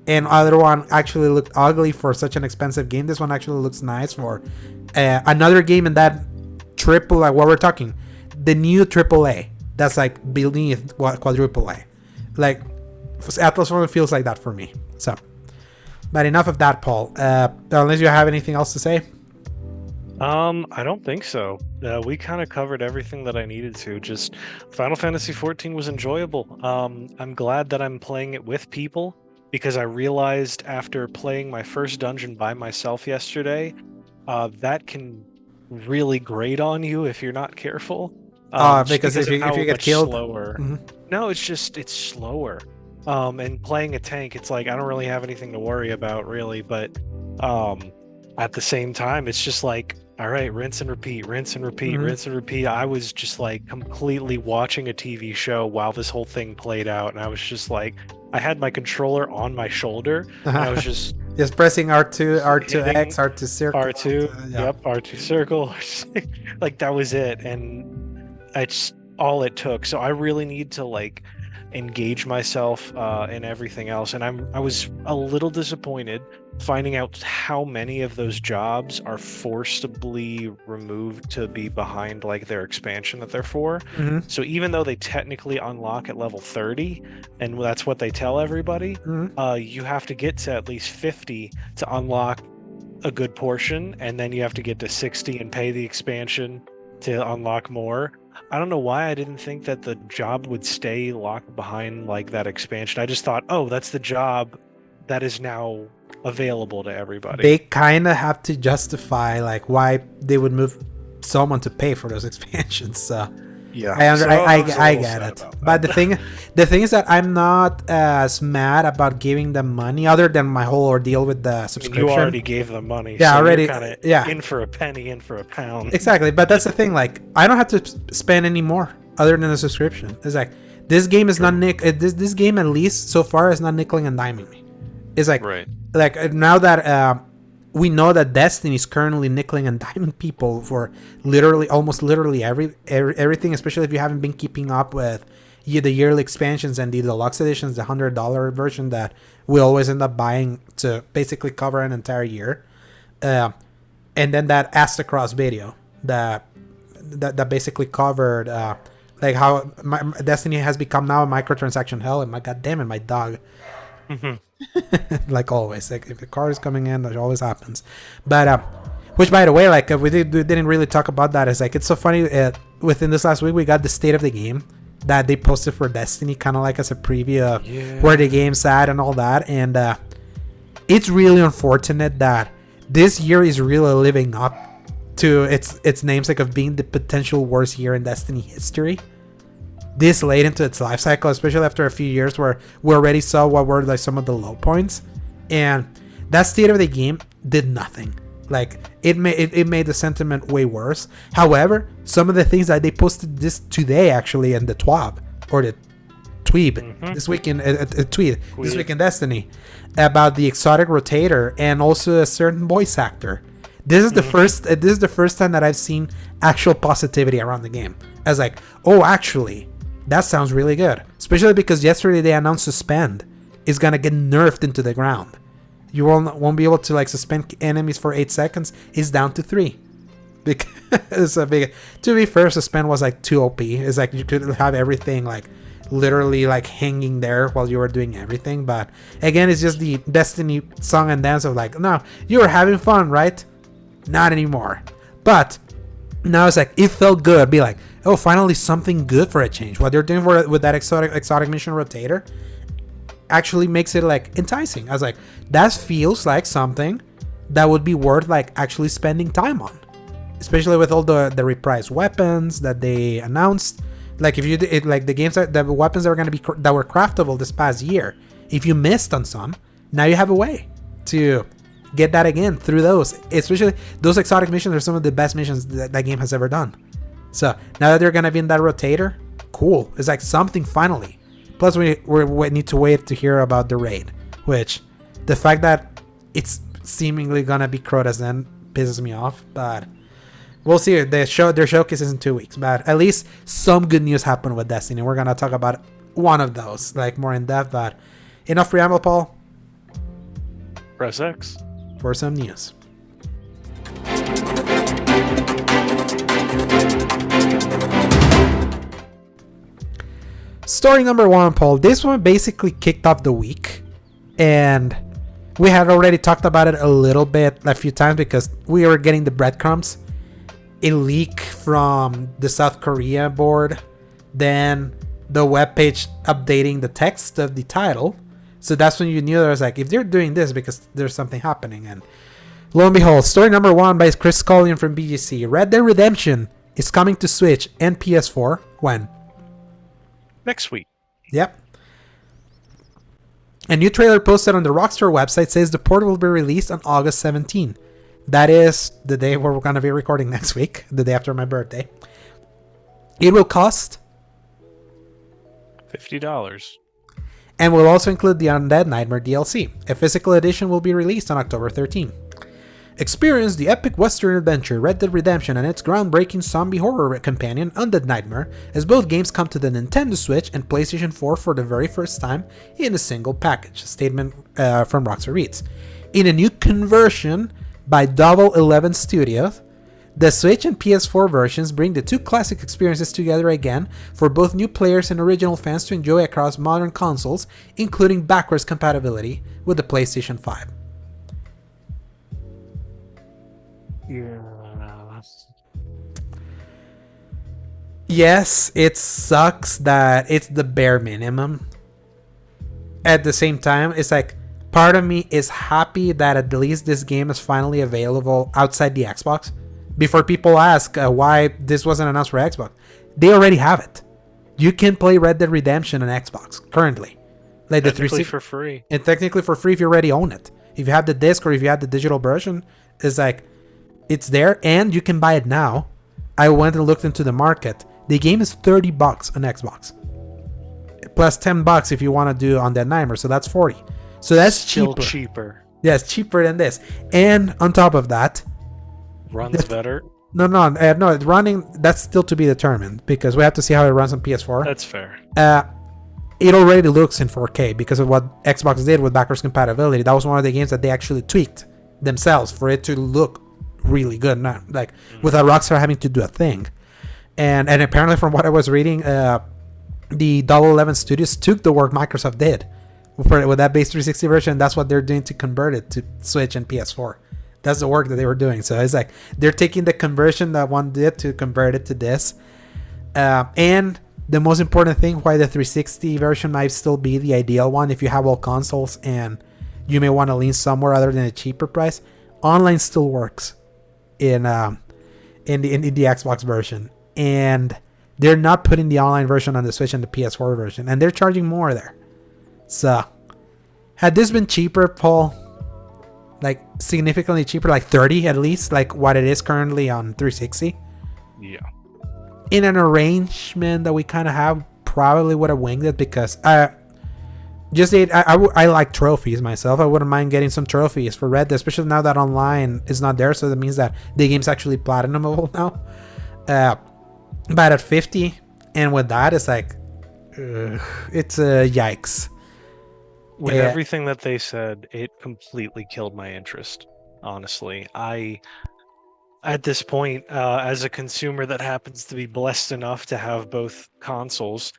And other one actually looked ugly for such an expensive game. This one actually looks nice for another game in that triple, like what we're talking, the new AAA that's like beneath quadruple A. Like Atlas Fallen feels like that for me. So, but enough of that, Paul. Unless you have anything else to say. I don't think so. We kind of covered everything that I needed to. Just Final Fantasy XIV was enjoyable. I'm glad that I'm playing it with people, because I realized after playing my first dungeon by myself yesterday, that can really grate on you if you're not careful. Because if you get killed, slower. Mm-hmm. No, it's slower. And playing a tank, it's like I don't really have anything to worry about really, but at the same time, it's just like, all right, rinse and repeat, rinse and repeat, rinse and repeat. I was just like completely watching a TV show while this whole thing played out, and I was just like, I had my controller on my shoulder, and I was just pressing R2, R2X, R2 circle. R2, yep, R2 circle. Like that was it, and it's all it took. So I really need to like engage myself in everything else, and I was a little disappointed finding out how many of those jobs are forcibly removed to be behind like their expansion that they're for. So even though they technically unlock at level 30, and that's what they tell everybody, you have to get to at least 50 to unlock a good portion, and then you have to get to 60 and pay the expansion to unlock more. I don't know why I didn't think that the job would stay locked behind like that expansion. I just thought, oh, that's the job that is now available to everybody. They kind of have to justify like why they would move someone to pay for those expansions. So Yeah, I get it. But the thing is that I'm not as mad about giving them money, other than my whole ordeal with the subscription. You already gave them money. Yeah, so already. You're in for a penny, in for a pound. Exactly, but that's the thing. Like, I don't have to spend any more other than the subscription. It's like this game is not this game, at least so far, is not nickeling and diming me. It's like like now that we know that Destiny is currently nickeling and diming people for almost literally everything, especially if you haven't been keeping up with the yearly expansions and the deluxe editions, the $100 version that we always end up buying to basically cover an entire year. And then that Astacross video that basically covered like how Destiny has become now a microtransaction hell, and my goddamn it, my dog. Like always, like if the car is coming in, that always happens. But which, by the way, like we didn't really talk about that. It's like it's so funny. Within this last week, we got the state of the game that they posted for Destiny, kind of like as a preview of where the game's at and all that. And it's really unfortunate that this year is really living up to its namesake of being the potential worst year in Destiny history. This late into its life cycle, especially after a few years where we already saw what were like some of the low points, and that state of the game did nothing. Like it made the sentiment way worse. However, some of the things that they posted this today, actually, in the TWAB or the Tweeb this week in this week in Destiny, about the exotic rotator and also a certain voice actor. This is the first time that I've seen actual positivity around the game. I was like, oh, actually, that sounds really good. Especially because yesterday they announced Suspend is gonna get nerfed into the ground. You won't be able to like suspend enemies for 8 seconds. It's down to 3. Because to be fair, Suspend was like 2 OP. It's like you could have everything like literally like hanging there while you were doing everything. But again, it's just the Destiny song and dance of like, no, you were having fun, right? Not anymore. But now it's like it felt good. Be like, oh, finally something good for a change. What they're doing with that exotic mission rotator actually makes it like enticing. I was like, that feels like something that would be worth like actually spending time on, especially with all the reprised weapons that they announced. Like if you like the weapons that are going to be that were craftable this past year, if you missed on some, now you have a way to get that again through those. Especially those exotic missions are some of the best missions that game has ever done. So now that they're gonna be in that rotator, cool. It's like something finally. Plus we need to wait to hear about the raid, which the fact that it's seemingly gonna be Crota's then pisses me off. But we'll see. Their showcase is in 2 weeks. But at least some good news happened with Destiny. We're gonna talk about one of those like more in depth. But enough preamble, Paul. Press X for some news. Story number 1, Paul. This one basically kicked off the week, and we had already talked about it a little bit a few times because we were getting the breadcrumbs. A leak from the South Korea board, then the webpage updating the text of the title. So that's when you knew there was like, if they're doing this because there's something happening. And lo and behold, story number 1 by Chris Scullion from BGC. Red Dead Redemption is coming to Switch and PS4 when? Next week. Yep. A new trailer posted on the Rockstar website says the port will be released on August 17. That is the day where we're going to be recording next week, the day after my birthday. It will cost $50. And will also include the Undead Nightmare DLC. A physical edition will be released on October 13. Experience the epic western adventure Red Dead Redemption and its groundbreaking zombie horror companion Undead Nightmare as both games come to the Nintendo Switch and PlayStation 4 for the very first time in a single package, a statement from Rockstar reads. In a new conversion by Double 11 Studios, the Switch and PS4 versions bring the two classic experiences together again for both new players and original fans to enjoy across modern consoles, including backwards compatibility with the PlayStation 5. Yeah. Yes, it sucks that it's the bare minimum. At the same time, it's like, part of me is happy that at least this game is finally available outside the Xbox. Before people ask why this wasn't announced for Xbox, they already have it. You can play Red Dead Redemption on Xbox currently, like the 360 for free, and technically for free if you already own it. If you have the disc or if you have the digital version, it's like it's there and you can buy it now. I went and looked into the market. The game is $30 on Xbox, plus $10 if you want to do on the Nightmare, so that's $40. So that's still cheaper. cheaper. Yeah, it's cheaper than this. And on top of that, runs better. No, it's running. That's still to be determined because we have to see how it runs on PS4. That's fair. It already looks in 4K because of what Xbox did with backwards compatibility. That was one of the games that they actually tweaked themselves for it to look really good, not like without Rockstar having to do a thing. And apparently, from what I was reading, the Double 11 Studios took the work Microsoft did with that base 360 version. That's what they're doing to convert it to Switch and PS4. That's the work that they were doing. So it's like they're taking the conversion that one did to convert it to this. And the most important thing, why the 360 version might still be the ideal one if you have all consoles and you may want to lean somewhere other than a cheaper price. Online still works in the Xbox version, and they're not putting the online version on the Switch and the PS4 version, and they're charging more there. So had this been cheaper, Paul, like significantly cheaper, like 30 at least, like what it is currently on 360, yeah, in an arrangement that we kind of have, probably would have winged it because I like trophies myself. I wouldn't mind getting some trophies for Red Dead, especially now that online is not there, so that means that the game's actually platinumable now. But at 50, and with that, it's like it's a yikes. With everything that they said, it completely killed my interest. Honestly, at this point, as a consumer that happens to be blessed enough to have both consoles,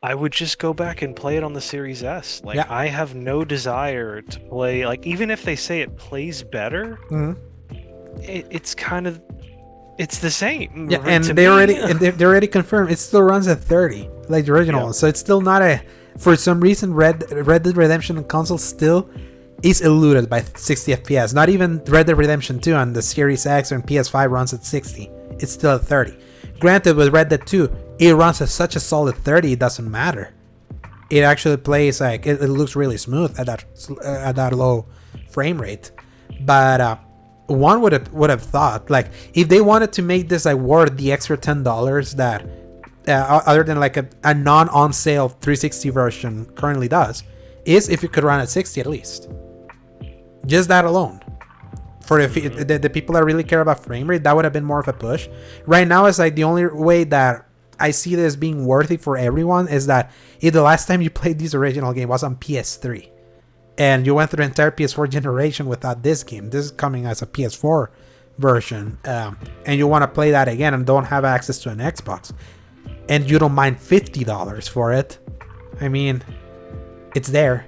I would just go back and play it on the Series S. Like, yeah. I have no desire to play, like, even if they say it plays better, it's kind of, it's the same. Yeah, and they already confirmed it still runs at 30, like the original one. So it's still not for some reason, Red Dead Redemption console still is eluded by 60 FPS. Not even Red Dead Redemption 2 on the Series X or PS5 runs at 60. It's still at 30. Granted, with Red Dead 2, it runs at such a solid 30, it doesn't matter. It actually plays like it looks really smooth at that low frame rate. But one would have thought, like, if they wanted to make this like worth the extra $10 that other than like a non-on sale 360 version currently does, is if you could run at 60 at least. Just that alone. For the people that really care about frame rate, that would have been more of a push. Right now, it's like the only way that I see this being worthy for everyone is that if the last time you played this original game was on PS3 and you went through the entire PS4 generation without this game, this is coming as a PS4 version, and you want to play that again and don't have access to an Xbox, and you don't mind $50 for it, I mean, it's there.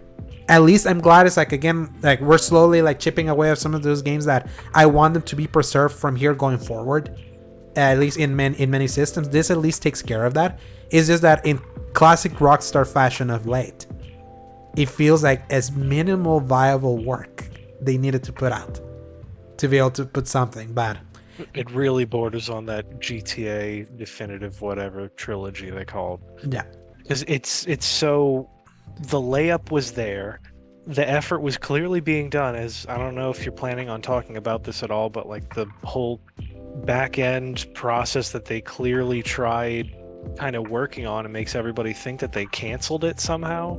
At least I'm glad it's like, again, like we're slowly like chipping away at some of those games that I want them to be preserved from here going forward. At least in many systems, this at least takes care of that. It's just that in classic Rockstar fashion of late, it feels like as minimal viable work they needed to put out to be able to put something bad. It really borders on that GTA definitive whatever trilogy they called. Yeah, because it's so, the layup was there, the effort was clearly being done. As I don't know if you're planning on talking about this at all, but like the whole back end process that they clearly tried kind of working on, and makes everybody think that they canceled it somehow.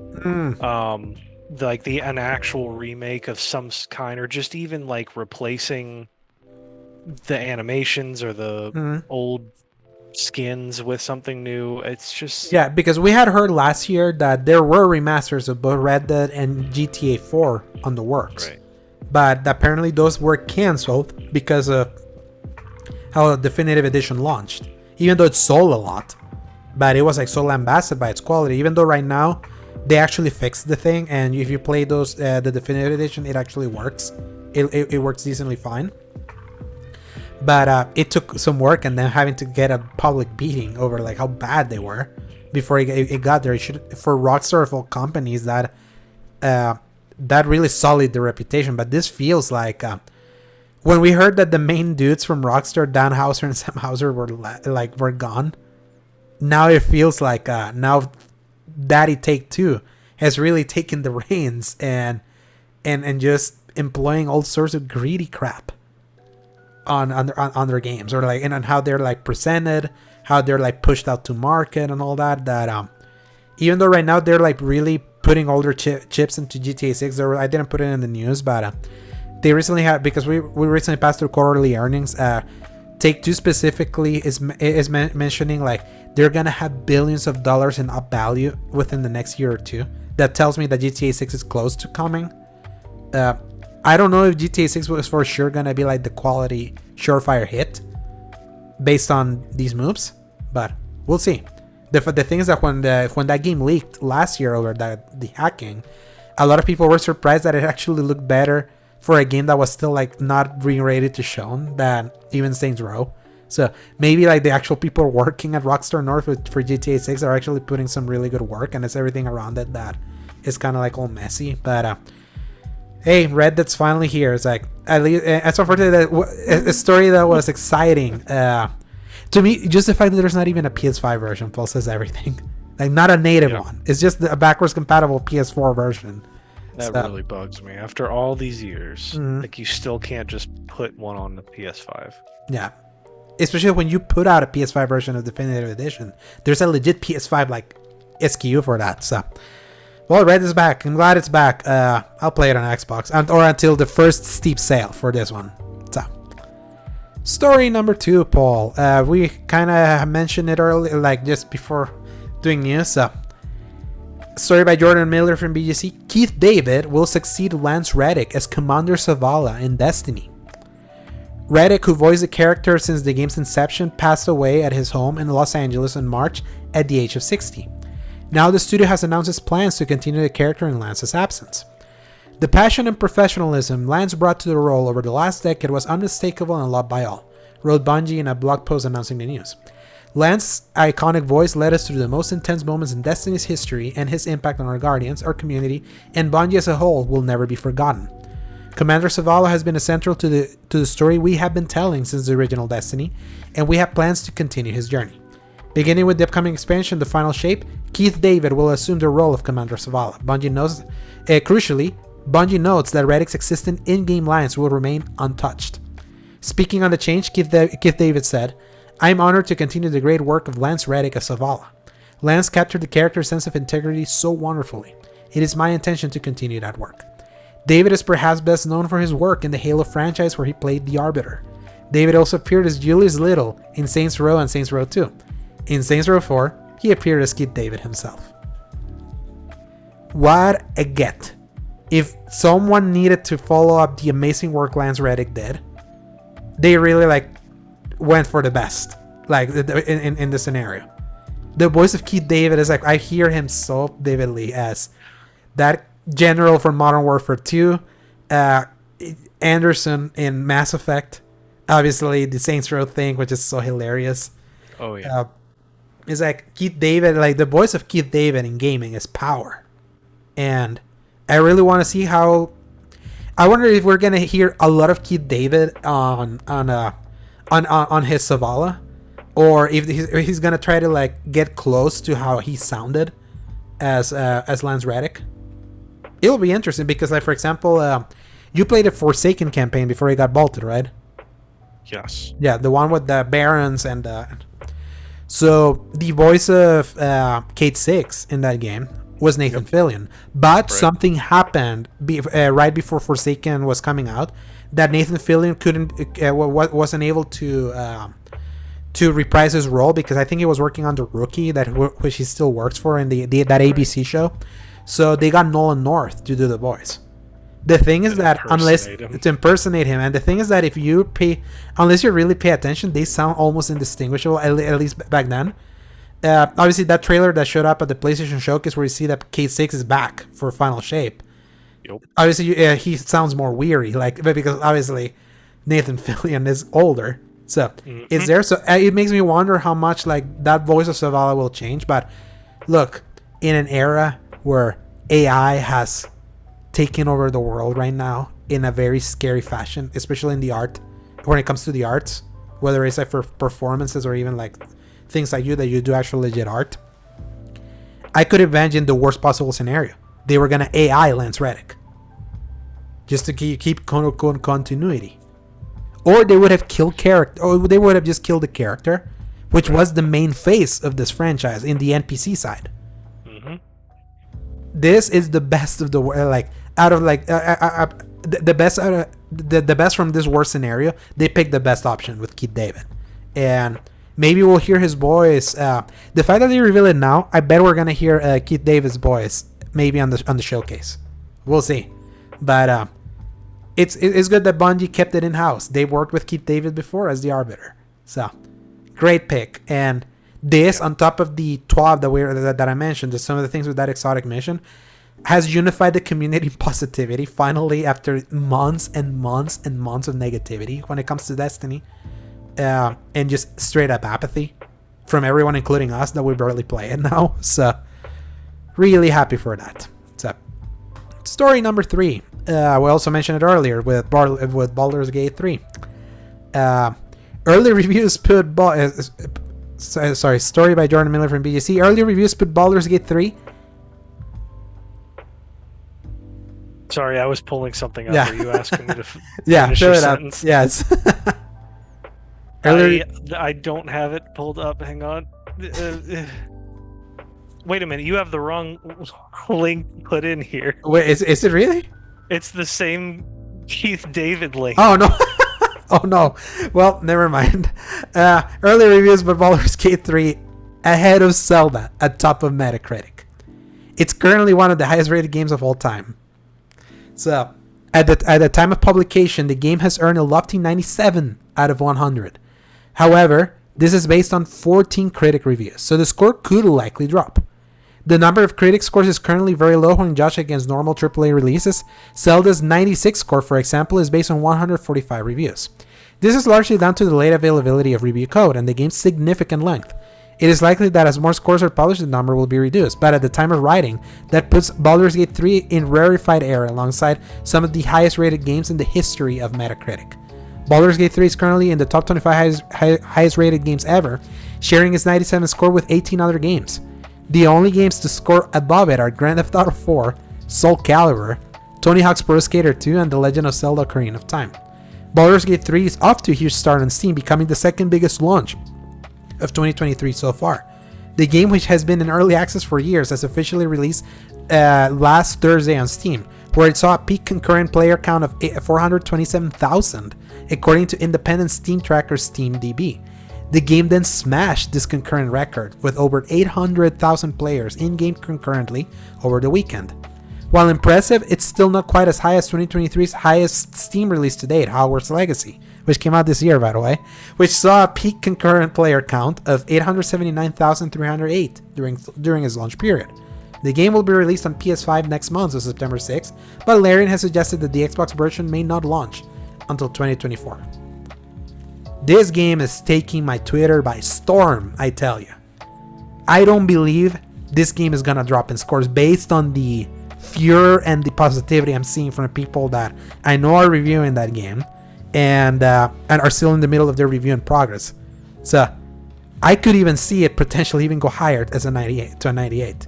Like an actual remake of some kind, or just even like replacing the animations or the old skins with something new. It's just, yeah, because we had heard last year that there were remasters of both Red Dead and GTA 4 on the works, right. But apparently those were canceled because of how the definitive edition launched, even though it sold a lot, but it was like so lambasted by its quality. Even though right now they actually fixed the thing, and if you play those the definitive edition, it actually works. It works decently fine. But it took some work, and then having to get a public beating over like how bad they were before it got there. It should, for Rockstar, of all companies that that really sullied the reputation. But this feels like when we heard that the main dudes from Rockstar, Dan Houser and Sam Houser, were gone. Now it feels like now Daddy Take-Two has really taken the reins and just employing all sorts of greedy crap on their games, or like, and on how they're like presented, how they're like pushed out to market and all that. That even though right now they're like really putting all their chips into GTA 6. I didn't put it in the news, but they recently had, because we recently passed through quarterly earnings. Take-Two specifically is mentioning like they're gonna have billions of dollars in up value within the next year or two. That tells me that GTA 6 is close to coming. I don't know if GTA 6 was for sure gonna be like the quality surefire hit based on these moves, but we'll see. The thing is that when that game leaked last year over the hacking, a lot of people were surprised that it actually looked better for a game that was still like not being ready to shown than even Saints Row. So maybe like the actual people working at Rockstar North for GTA 6 are actually putting some really good work, and it's everything around it that is kind of like all messy. But hey, Red Dead's finally here. It's like, at least, as of today, a story that was exciting. To me, just the fact that there's not even a PS5 version, Paul, says everything. Like, not a native one. It's just a backwards compatible PS4 version. That really bugs me. After all these years, like, you still can't just put one on the PS5. Yeah. Especially when you put out a PS5 version of Definitive Edition. There's a legit PS5, like, SKU for that. So, well, Red is back. I'm glad it's back. I'll play it on Xbox. Or until the first steep sale for this one. So, story number 2, Paul. We kind of mentioned it earlier, like, just before doing news. Story by Jordan Miller from BGC. Keith David will succeed Lance Reddick as Commander Zavala in Destiny. Reddick, who voiced the character since the game's inception, passed away at his home in Los Angeles in March at the age of 60. Now the studio has announced its plans to continue the character in Lance's absence. The passion and professionalism Lance brought to the role over the last decade was unmistakable and loved by all, wrote Bungie in a blog post announcing the news. Lance's iconic voice led us through the most intense moments in Destiny's history, and his impact on our Guardians, our community, and Bungie as a whole will never be forgotten. Commander Zavala has been essential to the story we have been telling since the original Destiny, and we have plans to continue his journey. Beginning with the upcoming expansion, The Final Shape, Keith David will assume the role of Commander Zavala. Crucially, Bungie notes that Reddick's existing in-game lines will remain untouched. Speaking on the change, Keith David said, "I'm honored to continue the great work of Lance Reddick as Zavala. Lance captured the character's sense of integrity so wonderfully. It is my intention to continue that work." David is perhaps best known for his work in the Halo franchise, where he played the Arbiter. David also appeared as Julius Little in Saints Row and Saints Row 2. In Saints Row 4, he appeared as Keith David himself. What a get. If someone needed to follow up the amazing work Lance Reddick did, they really went for the best, in the scenario. The voice of Keith David is I hear him so vividly as that general from Modern Warfare 2, Anderson in Mass Effect, obviously the Saints Row thing, which is so hilarious. Oh yeah. It's Keith David, the voice of Keith David in gaming is power, and I really want to see how. I wonder if we're gonna hear a lot of Keith David on his Zavala, or if he's gonna try to get close to how he sounded as Lance Reddick. It'll be interesting because, for example, you played a Forsaken campaign before he got bolted, right? Yes. Yeah, the one with the Barons and so the voice of Kate 6 in that game was Nathan Fillion, but something happened right before Forsaken was coming out that Nathan Fillion wasn't able to reprise his role, because I think he was working on The Rookie, which he still works for in that ABC show. So they got Nolan North to do the voice. The thing is that to impersonate him, and the thing is that unless you really pay attention, they sound almost indistinguishable, at least back then. Obviously, that trailer that showed up at the PlayStation Showcase, where you see that K6 is back for Final Shape. Yep. Obviously, he sounds more weary, because obviously Nathan Fillion is older, so it's there. So it makes me wonder how much that voice of Zavala will change. But look, in an era where AI has taking over the world right now in a very scary fashion, especially in the art. When it comes to the arts, whether it's like for performances or even like things like that you do actual legit art. I could imagine the worst possible scenario. They were gonna AI Lance Reddick just to keep continuity, or they would have killed character, or they would have just killed the character, which was the main face of this franchise in the NPC side. Mm-hmm. This is the best of the like out of like the best out of the best from this worst scenario. They picked the best option with Keith David, and maybe we'll hear his voice. The fact that they reveal it now, I bet we're gonna hear Keith David's voice maybe on the showcase. We'll see, but it's good that Bungie kept it in house. They worked with Keith David before as the Arbiter, so great pick. And this on top of the 12 that I mentioned, some of the things with that exotic mission, has unified the community positivity finally after months and months and months of negativity when it comes to Destiny. And just straight up apathy from everyone, including us, that we barely play it now. So really happy for that. So story number 3. We also mentioned it earlier with Baldur's Gate 3. Early reviews put story by Jordan Miller from BGC. Early reviews put Baldur's Gate 3. Sorry, I was pulling something up. Yeah. Are you asking me to finish your it sentence? up. Yes. I don't have it pulled up. Hang on. Wait a minute. You have the wrong link put in here. Wait, is it really? It's the same Keith David link. Oh no. Oh no. Well, never mind. Early reviews for Baldur's Gate 3 ahead of Zelda at top of Metacritic. It's currently one of the highest rated games of all time. So, at the time of publication, the game has earned a lofty 97 out of 100. However, this is based on 14 critic reviews, so the score could likely drop. The number of critic scores is currently very low when judged against normal AAA releases. Zelda's 96 score, for example, is based on 145 reviews. This is largely down to the late availability of review code and the game's significant length. It is likely that as more scores are published, the number will be reduced, but at the time of writing, that puts Baldur's Gate 3 in rarefied air alongside some of the highest rated games in the history of Metacritic. Baldur's Gate 3 is currently in the top 25 highest rated games ever, sharing its 97 score with 18 other games. The only games to score above it are Grand Theft Auto 4, Soul Calibur, Tony Hawk's Pro Skater 2, and The Legend of Zelda: Ocarina of Time. Baldur's Gate 3 is off to a huge start on Steam, becoming the second biggest launch of 2023 so far. The game, which has been in early access for years, has officially released last Thursday on Steam, where it saw a peak concurrent player count of 427,000, according to independent Steam tracker SteamDB. The game then smashed this concurrent record with over 800,000 players in-game concurrently over the weekend. While impressive, it's still not quite as high as 2023's highest Steam release to date, Hogwarts Legacy, which came out this year, by the way, which saw a peak concurrent player count of 879,308 during its launch period. The game will be released on PS5 next month, so September 6th, but Larian has suggested that the Xbox version may not launch until 2024. This game is taking my Twitter by storm, I tell you. I don't believe this game is gonna drop in scores based on the furor and the positivity I'm seeing from the people that I know are reviewing that game and are still in the middle of their review in progress. So I could even see it potentially even go higher as a 98.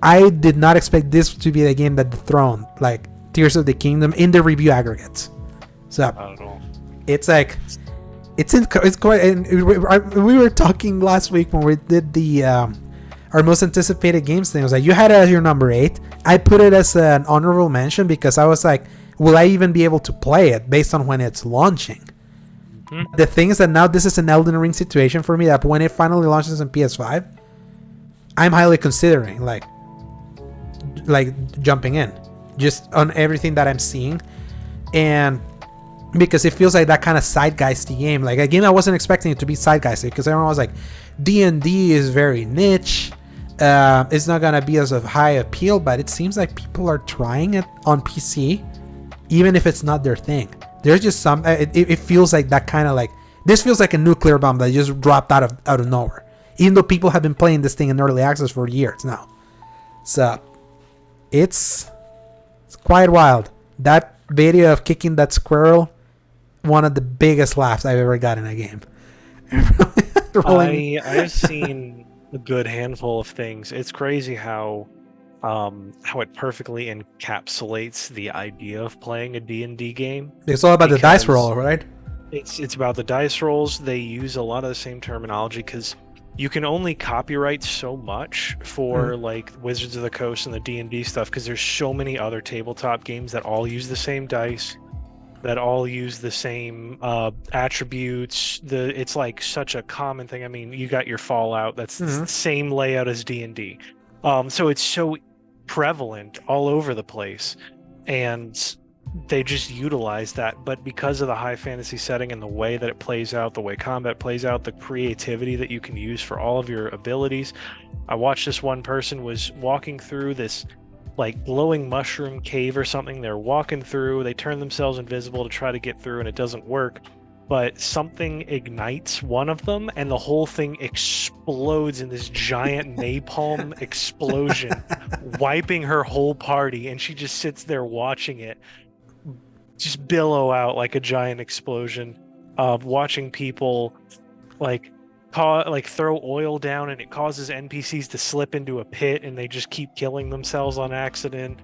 I did not expect this to be the game that dethroned like Tears of the Kingdom in the review aggregates. So I don't know. It's like it's quite. And we were talking last week when we did the our most anticipated games thing. I was like, you had it as your number 8. I put it as an honorable mention because I was like, will I even be able to play it based on when it's launching? Mm-hmm. The thing is that now this is an Elden Ring situation for me, that when it finally launches on PS5, I'm highly considering like jumping in just on everything that I'm seeing, and because it feels like that kind of zeitgeisty game, like a game I wasn't expecting it to be zeitgeisty, because everyone was like, D&D is very niche, it's not gonna be as of high appeal, but it seems like people are trying it on PC even if it's not their thing. There's just some it feels like that kind of like, this feels like a nuclear bomb that just dropped out of nowhere, even though people have been playing this thing in early access for years now. So it's It's quite wild. That video of kicking that squirrel, one of the biggest laughs I've ever got in a game. I've seen a good handful of things. It's crazy how it perfectly encapsulates the idea of playing a D&D game. It's all about the dice roll, right? It's about the dice rolls. They use a lot of the same terminology because you can only copyright so much for like Wizards of the Coast and the D&D stuff because there's so many other tabletop games that all use the same dice, that all use the same attributes. It's like such a common thing. I mean, you got your Fallout, that's the same layout as D&D. So it's so prevalent all over the place, and they just utilize that. But because of the high fantasy setting and the way that it plays out, the way combat plays out, the creativity that you can use for all of your abilities. I watched this one person was walking through this like glowing mushroom cave or something. They're walking through, they turn themselves invisible to try to get through, and it doesn't work. But something ignites one of them, and the whole thing explodes in this giant napalm explosion, wiping her whole party, and she just sits there watching it just billow out like a giant explosion, watching people like throw oil down, and it causes NPCs to slip into a pit, and they just keep killing themselves on accident.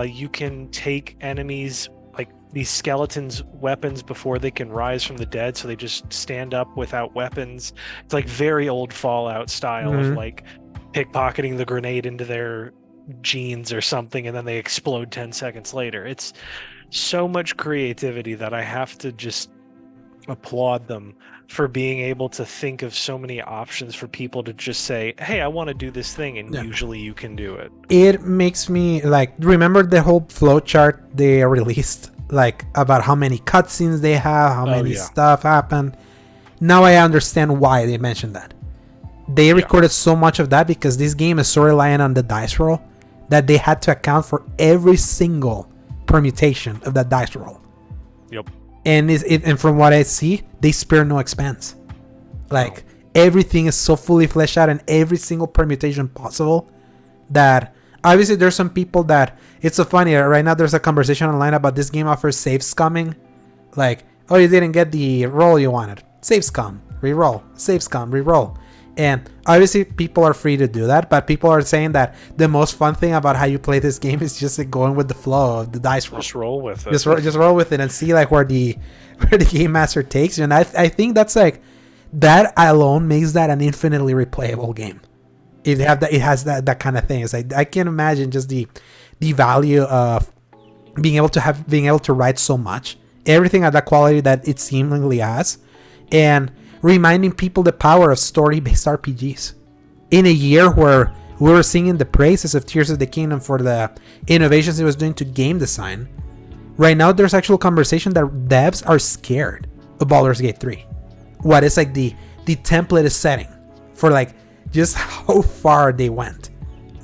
You can take enemies, like these skeletons, weapons before they can rise from the dead, so they just stand up without weapons. It's like very old Fallout style of like pickpocketing the grenade into their jeans or something, and then they explode 10 seconds later. It's so much creativity that I have to just applaud them for being able to think of so many options for people to just say, hey, I want to do this thing, and usually you can do it. It makes me like remember the whole flowchart they released, like about how many cutscenes they have, how many stuff happened. Now I understand why they mentioned that. They recorded so much of that because this game is so reliant on the dice roll that they had to account for every single permutation of that dice roll. Yep. And from what I see, they spare no expense. Like everything is so fully fleshed out, and every single permutation possible, that obviously there's some people that it's so funny right now. There's a conversation online about this game offers save scumming, like, oh, you didn't get the roll you wanted, save scum, re-roll, save scum, re-roll. And obviously people are free to do that, but people are saying that the most fun thing about how you play this game is just like going with the flow of the dice roll. Just roll with it. Just roll with it and see like where the game master takes you. And I think that's like, that alone makes that an infinitely replayable game. It has that kind of thing. It's like I can't imagine just the value of being able to write so much, everything at that quality that it seemingly has, and reminding people the power of story-based RPGs. In a year where we were singing the praises of Tears of the Kingdom for the innovations it was doing to game design, right now there's actual conversation that devs are scared of Baldur's Gate 3. What is like the template is setting for like just how far they went.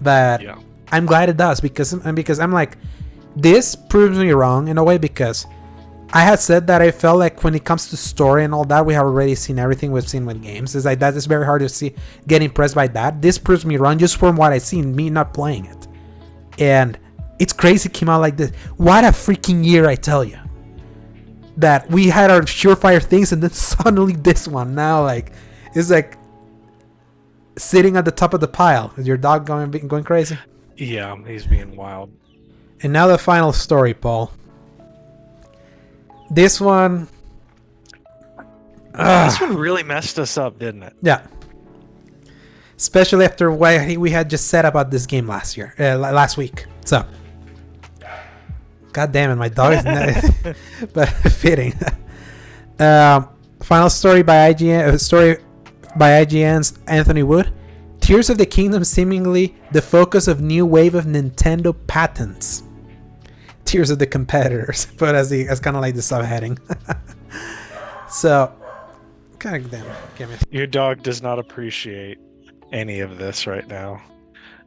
But I'm glad it does because I'm like, this proves me wrong in a way, because I had said that I felt like when it comes to story and all that, we have already seen everything we've seen with games. It's like that is very hard to get impressed by that. This proves me wrong just from what I've seen, me not playing it. And it's crazy it came out like this. What a freaking year, I tell you. That we had our surefire things, and then suddenly this one. Now like it's like sitting at the top of the pile. Is your dog going crazy? Yeah, he's being wild. And now the final story, Paul. This one really messed us up, didn't it? Yeah. Especially after what we had just said about this game last week. So, God damn it, my dog is not, but fitting. Final story by IGN's Anthony Wood. Tears of the Kingdom seemingly the focus of new wave of Nintendo patents. Tears of the competitors, but as kind of like the subheading. So, God damn it. Your dog does not appreciate any of this right now.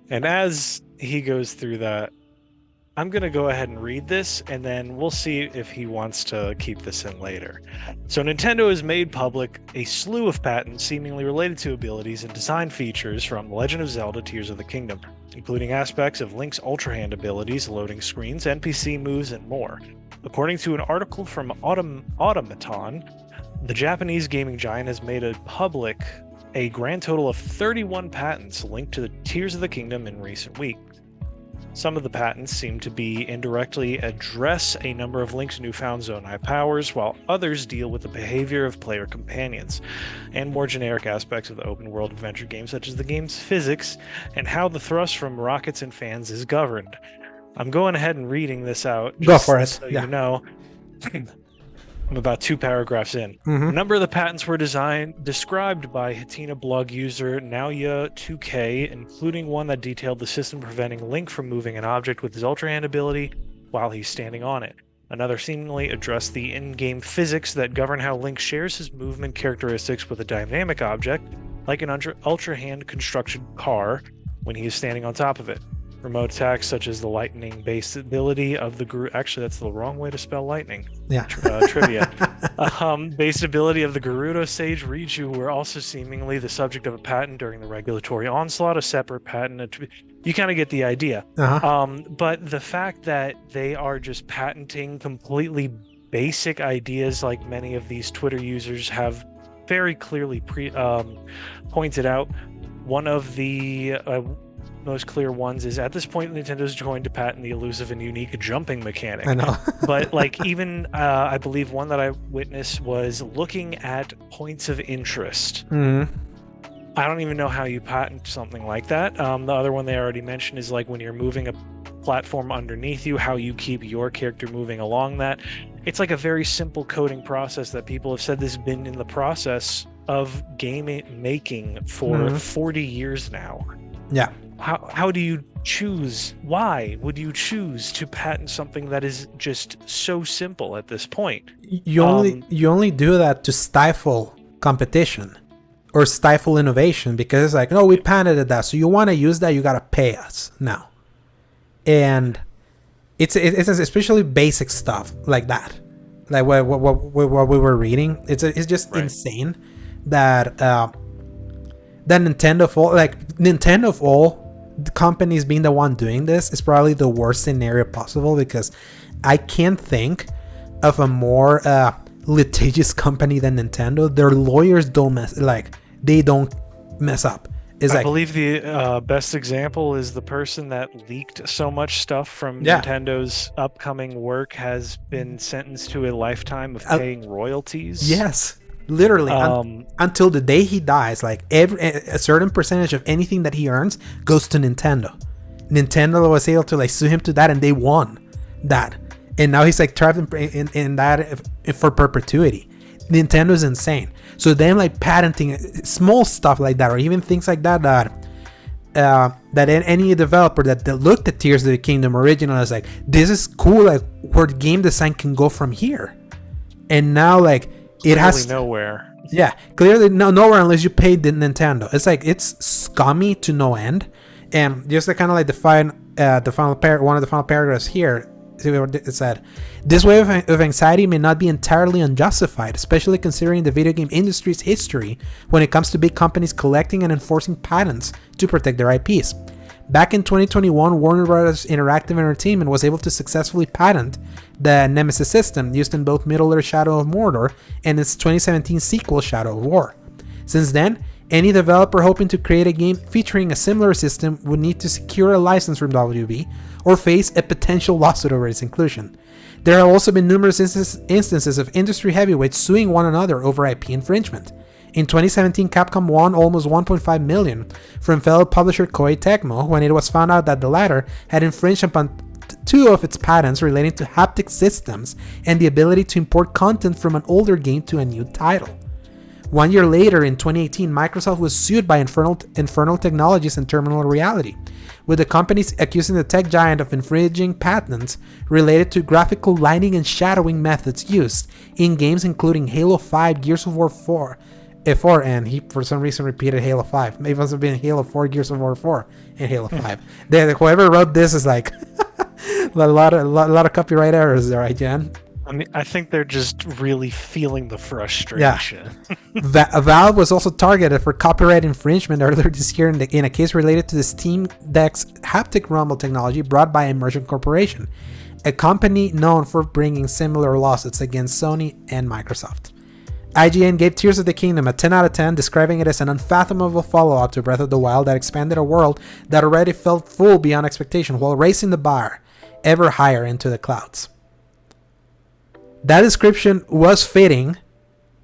And as he goes through that, I'm going to go ahead and read this, and then we'll see if he wants to keep this in later. So Nintendo has made public a slew of patents seemingly related to abilities and design features from The Legend of Zelda Tears of the Kingdom, including aspects of Link's Ultra Hand abilities, loading screens, NPC moves, and more. According to an article from Automaton, the Japanese gaming giant has made public a grand total of 31 patents linked to the Tears of the Kingdom in recent weeks. Some of the patents seem to be indirectly address a number of Link's newfound Zonai powers, while others deal with the behavior of player companions, and more generic aspects of the open-world adventure game, such as the game's physics and how the thrust from rockets and fans is governed. I'm going ahead and reading this out. Go for it. So yeah. you know. I'm about 2 paragraphs in. Mm-hmm. A number of the patents were described by Hatina blog user Naoya2K, including one that detailed the system preventing Link from moving an object with his Ultra Hand ability while he's standing on it. Another seemingly addressed the in-game physics that govern how Link shares his movement characteristics with a dynamic object, like an Ultra Hand constructed car, when he is standing on top of it. Remote attacks such as the lightning-based ability of the actually that's the wrong way to spell lightning. Yeah. Trivia. Based ability of the Gerudo Sage Riju were also seemingly the subject of a patent during the regulatory onslaught. A separate patent. You kind of get the idea. Uh-huh. But the fact that they are just patenting completely basic ideas, like many of these Twitter users have very clearly pointed out, one of the most clear ones is at this point Nintendo's going to patent the elusive and unique jumping mechanic. I know. But like even I believe one that I witnessed was looking at points of interest. Mm-hmm. I don't even know how you patent something like that. The other one they already mentioned is like when you're moving a platform underneath you, how you keep your character moving along that. It's like a very simple coding process that people have said this has been in the process of game making for 40 years now. Yeah. How do you choose? Why would you choose to patent something that is just so simple at this point? You only do that to stifle competition or stifle innovation, because it's like, no, we patented that, so you want to use that, you gotta pay us now. And it's especially basic stuff like that, like what we were reading. It's just insane that Nintendo of all the companies being the one doing this is probably the worst scenario possible, because I can't think of a more litigious company than Nintendo. Their lawyers don't mess up. I believe the best example is the person that leaked so much stuff from Nintendo's upcoming work has been sentenced to a lifetime of paying royalties. Yes. Literally, until the day he dies, like a certain percentage of anything that he earns goes to Nintendo. Nintendo was able to sue him to that, and they won that. And now he's trapped in that for perpetuity. Nintendo's insane. So then patenting small stuff like that, or even things like that any developer that looked at Tears of the Kingdom original is this is cool, where game design can go from here. And now it has nowhere. Yeah, clearly nowhere unless you pay the Nintendo. It's scummy to no end. And just to kind of define one of the final paragraphs here, it said, this wave of anxiety may not be entirely unjustified, especially considering the video game industry's history when it comes to big companies collecting and enforcing patents to protect their IPs. Back in 2021, Warner Bros. Interactive Entertainment was able to successfully patent the Nemesis system used in both Middle-earth Shadow of Mordor and its 2017 sequel Shadow of War. Since then, any developer hoping to create a game featuring a similar system would need to secure a license from WB or face a potential lawsuit over its inclusion. There have also been numerous instances of industry heavyweights suing one another over IP infringement. In 2017, Capcom won almost $1.5 million from fellow publisher Koei Tecmo when it was found out that the latter had infringed upon two of its patents relating to haptic systems and the ability to import content from an older game to a new title. 1 year later, in 2018, Microsoft was sued by Infernal Technologies and Terminal Reality, with the companies accusing the tech giant of infringing patents related to graphical lighting and shadowing methods used in games including Halo 5, Gears of War 4, and he for some reason repeated Halo 5. Maybe it must have been Halo 4, Gears of War 4, and Halo 5. Whoever wrote this is lot of copyright errors there, right, Jan? I mean, I think they're just really feeling the Yeah. frustration. Valve was also targeted for copyright infringement earlier this year in a case related to the Steam Deck's haptic rumble technology brought by Immersion Corporation, a company known for bringing similar lawsuits against Sony and Microsoft. IGN gave Tears of the Kingdom a 10 out of 10, describing it as an unfathomable follow-up to Breath of the Wild that expanded a world that already felt full beyond expectation while raising the bar ever higher into the clouds. That description was fitting,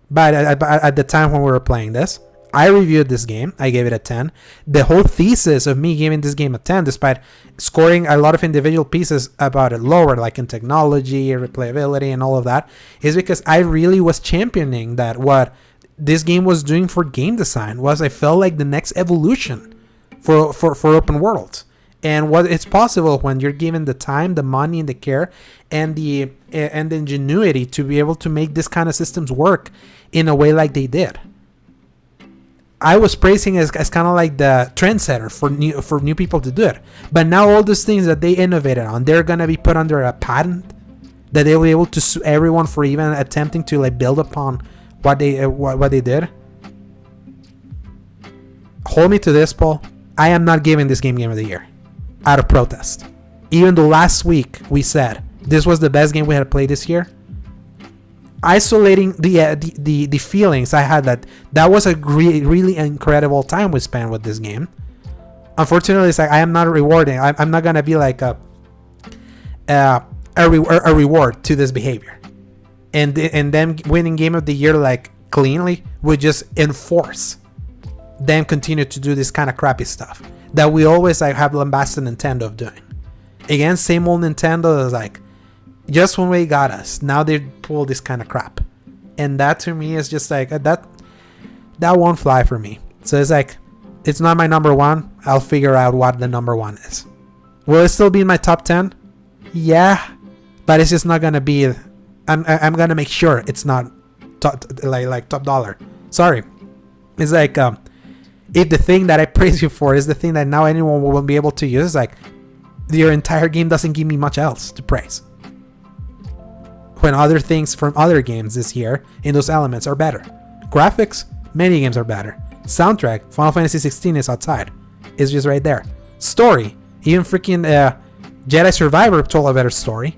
but at the time when we were playing this, I reviewed this game. I gave it a 10. The whole thesis of me giving this game a 10, despite scoring a lot of individual pieces about it lower, like in technology, replayability, and all of that, is because I really was championing that what this game was doing for game design was I felt like the next evolution for open worlds. And what it's possible when you're given the time, the money, and the care, and the ingenuity to be able to make this kind of systems work in a way like they did. I was praising as kind of like the trendsetter for new people to do it. But now all those things that they innovated on, they're gonna be put under a patent that they will be able to sue everyone for even attempting to like build upon what they did. Hold me to this, Paul. I am not giving this game of the year out of protest. Even though last week we said this was the best game we had played this year, isolating the feelings I had that was a really incredible time we spent with this game. Unfortunately, it's like I am not rewarding. I'm not gonna be like a reward to this behavior, and them winning game of the year like cleanly would just enforce them continue to do this kind of crappy stuff that we always like have lambasted Nintendo of doing. Again, same old Nintendo is like, just when we got us, now they pull this kind of crap. And that to me is just like, that won't fly for me. So it's like, it's not my number one. I'll figure out what the number one is. Will it still be in my top 10? Yeah. But it's just not going to be, I'm going to make sure it's not like top dollar. Sorry. It's like, if the thing that I praise you for is the thing that now anyone will be able to use, it's like, your entire game doesn't give me much else to praise. When other things from other games this year in those elements are better. Graphics, many games are better. Soundtrack, Final Fantasy 16 is outside. It's just right there. Story, even freaking Jedi Survivor told a better story.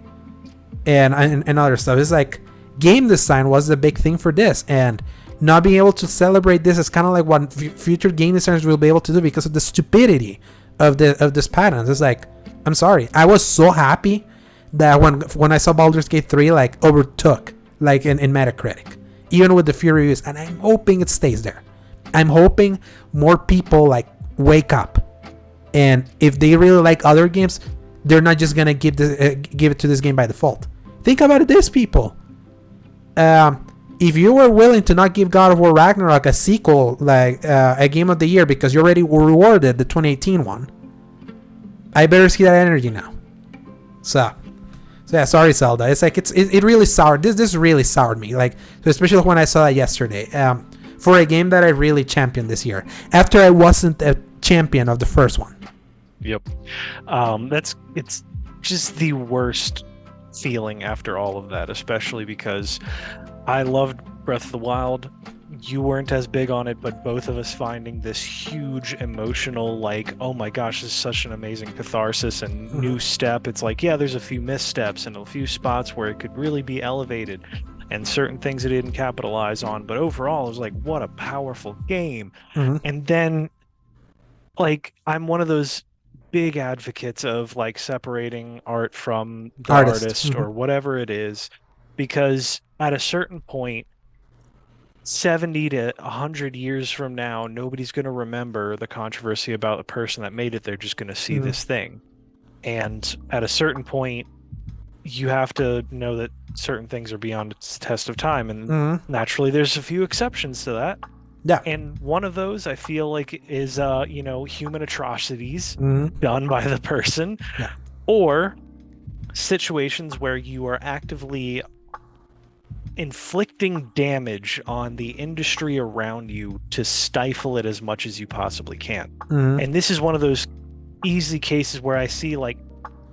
And other stuff. It's like, game design was the big thing for this. And not being able to celebrate this is kind of like what future game designers will be able to do because of the stupidity of this pattern. It's like, I'm sorry. I was so happy that when I saw Baldur's Gate 3 like overtook like in Metacritic, even with the few reviews, and I'm hoping it stays there. I'm hoping more people like wake up, and if they really like other games, they're not just gonna give it to this game by default. Think about this, people. If you were willing to not give God of War Ragnarok a sequel, like a game of the year, because you already rewarded the 2018 one, I better see that energy now. So yeah, sorry Zelda. It's like it really soured. This really soured me. Like, especially when I saw that yesterday. For a game that I really championed this year, after I wasn't a champion of the first one. Yep. It's just the worst feeling after all of that, especially because I loved Breath of the Wild. You weren't as big on it, but both of us finding this huge emotional, like, oh my gosh, this is such an amazing catharsis and new step. It's like, yeah, there's a few missteps and a few spots where it could really be elevated and certain things it didn't capitalize on. But overall, it was like, what a powerful game. And then, like, I'm one of those big advocates of like separating art from the artist or whatever it is, because at a certain point, 70 to 100 years from now, nobody's going to remember the controversy about the person that made it. They're just going to see this thing. And at a certain point, you have to know that certain things are beyond its test of time. And naturally, there's a few exceptions to that. Yeah. And one of those, I feel like, is, human atrocities done by the person. Yeah. Or situations where you are actively inflicting damage on the industry around you to stifle it as much as you possibly can. And this is one of those easy cases where I see like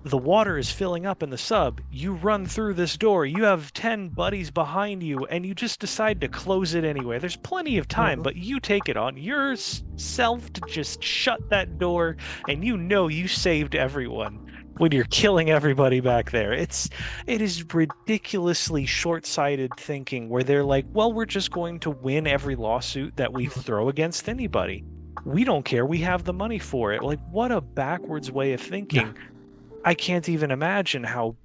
the water is filling up in the sub. You run through this door. You have 10 buddies behind you, and you just decide to close it anyway. There's plenty of time, but you take it on yourself to just shut that door, and you know you saved everyone when you're killing everybody back there. It is ridiculously short-sighted thinking where they're like, well, we're just going to win every lawsuit that we throw against anybody. We don't care. We have the money for it. Like, what a backwards way of thinking. Yeah. I can't even imagine how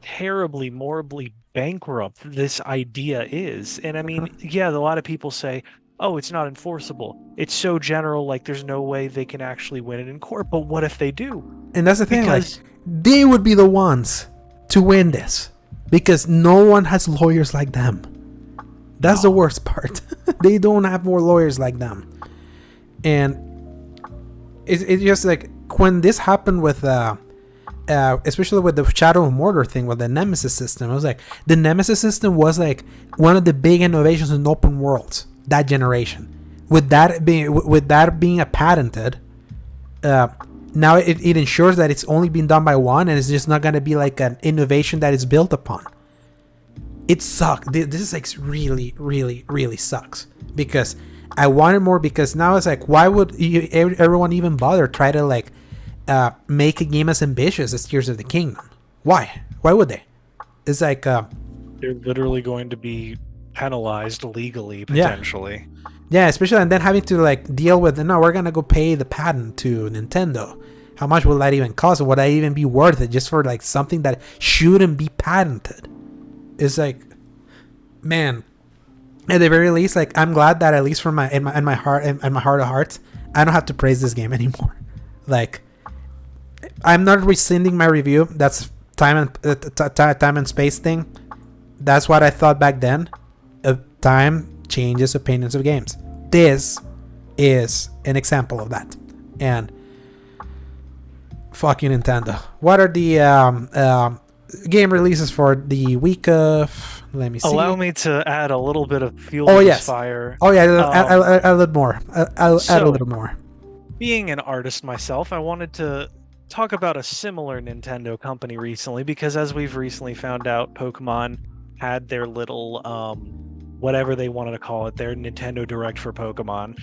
terribly, morally bankrupt this idea is. And I mean, yeah, a lot of people say, oh, it's not enforceable. It's so general, like there's no way they can actually win it in court. But what if they do? And that's the thing, Because like, they would be the ones to win this because no one has lawyers like them. That's the worst part. They don't have more lawyers like them. And it's just like when this happened with especially with the Shadow of Mordor thing with the Nemesis system, it was like the Nemesis system was like one of the big innovations in open worlds that generation. With that being a patented, now it ensures that it's only been done by one, and it's just not going to be like an innovation that is built upon. It sucks. This is like really, really, really sucks because I wanted more. Because now it's like, why would everyone even bother try to like make a game as ambitious as Tears of the Kingdom? Why would they? It's like they're literally going to be penalized legally potentially. Yeah, especially, and then having to like deal with, no, we're gonna go pay the patent to Nintendo. How much will that even cost? Would that even be worth it just for like something that shouldn't be patented? It's like, man, at the very least, like, I'm glad that at least from my heart of hearts, I don't have to praise this game anymore. Like, I'm not rescinding my review. That's time and space thing. That's what I thought back then. Time changes opinions of games. This is an example of that. And fuck you, Nintendo. What are the game releases for the week of? Let me see. Allow me to add a little bit of fuel to this fire. Oh yeah, add a little more. I'll add a little more. Being an artist myself, I wanted to talk about a similar Nintendo company recently, because as we've recently found out, Pokemon had their little whatever they wanted to call it, their Nintendo Direct for Pokemon,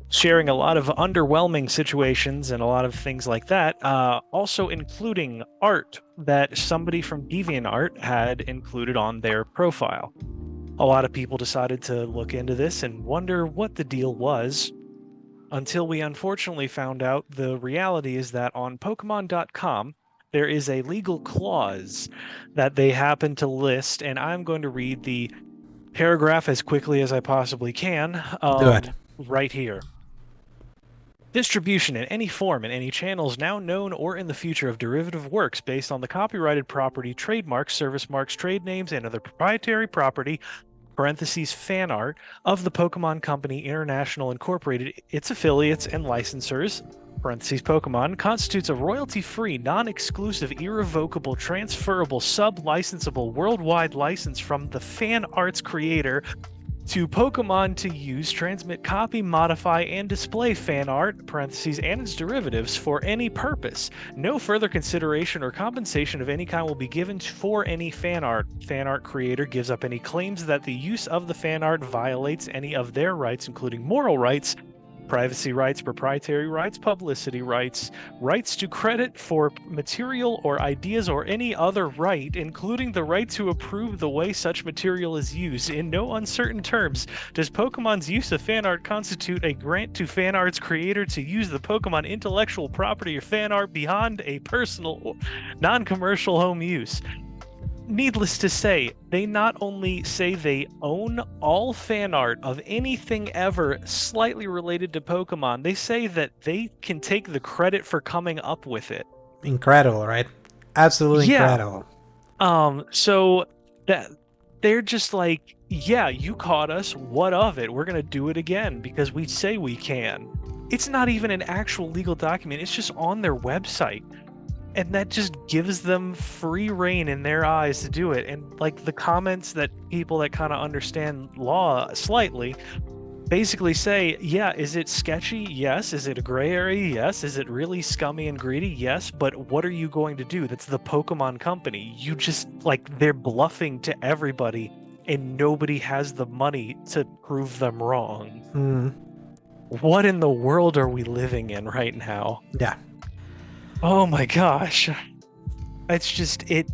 sharing a lot of underwhelming situations and a lot of things like that, also including art that somebody from DeviantArt had included on their profile. A lot of people decided to look into this and wonder what the deal was, until we unfortunately found out the reality is that on Pokemon.com, there is a legal clause that they happen to list, and I'm going to read the paragraph as quickly as I possibly can. Do it. Right here. Distribution in any form in any channels now known or in the future of derivative works based on the copyrighted property, trademarks, service marks, trade names, and other proprietary property (fan art) of the Pokemon Company International Incorporated, its affiliates and licensors (Pokemon) constitutes a royalty-free, non-exclusive, irrevocable, transferable, sub-licensable worldwide license from the fan art's creator to Pokemon to use, transmit, copy, modify, and display fan art (and its derivatives) for any purpose. No further consideration or compensation of any kind will be given for any fan art. Fan art creator gives up any claims that the use of the fan art violates any of their rights, including moral rights, privacy rights, proprietary rights, publicity rights, rights to credit for material or ideas, or any other right, including the right to approve the way such material is used. In no uncertain terms, does Pokemon's use of fan art constitute a grant to fan art's creator to use the Pokemon intellectual property or fan art beyond a personal or non-commercial home use. Needless to say, they not only say they own all fan art of anything ever slightly related to Pokemon, they say that they can take the credit for coming up with it. Incredible, right? Absolutely incredible. So that they're just like, yeah, you caught us. What of it? We're gonna do it again because we say we can. It's not even an actual legal document. It's just on their website. And that just gives them free reign in their eyes to do it. And like the comments that people that kind of understand law slightly basically say, yeah, is it sketchy? Yes. Is it a gray area? Yes. Is it really scummy and greedy? Yes. But what are you going to do? That's the Pokemon Company. You just like they're bluffing to everybody, and nobody has the money to prove them wrong. Mm, What in the world are we living in right now? yeah. Oh my gosh. It's just it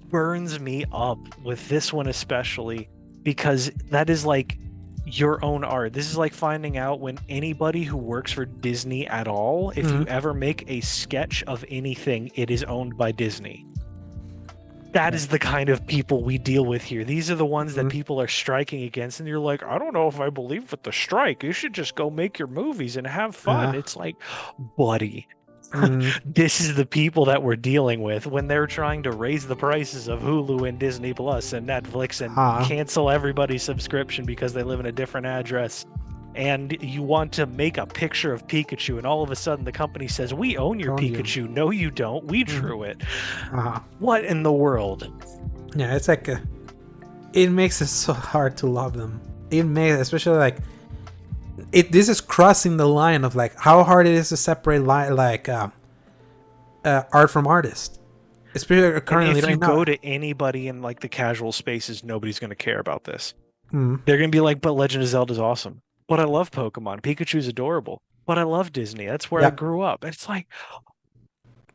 burns me up with this one especially because that is like your own art. This is like finding out when anybody who works for Disney at all, if you ever make a sketch of anything, it is owned by Disney. That is the kind of people we deal with here. These are the ones that people are striking against, and you're like, I don't know if I believe with the strike. You should just go make your movies and have fun. It's like, buddy, this is the people that we're dealing with when they're trying to raise the prices of Hulu and Disney Plus and Netflix and cancel everybody's subscription because they live in a different address. And you want to make a picture of Pikachu, and all of a sudden the company says, we own your Pikachu. No, you don't. We drew it. What in the world? Yeah, it's like it makes it so hard to love them. It makes, especially like this is crossing the line of like how hard it is to separate art from artist. Especially currently, if you go to anybody in like the casual spaces, nobody's going to care about this. They're going to be like, but Legend of Zelda is awesome. But I love Pokemon. Pikachu's adorable. But I love Disney. That's where I grew up. It's like,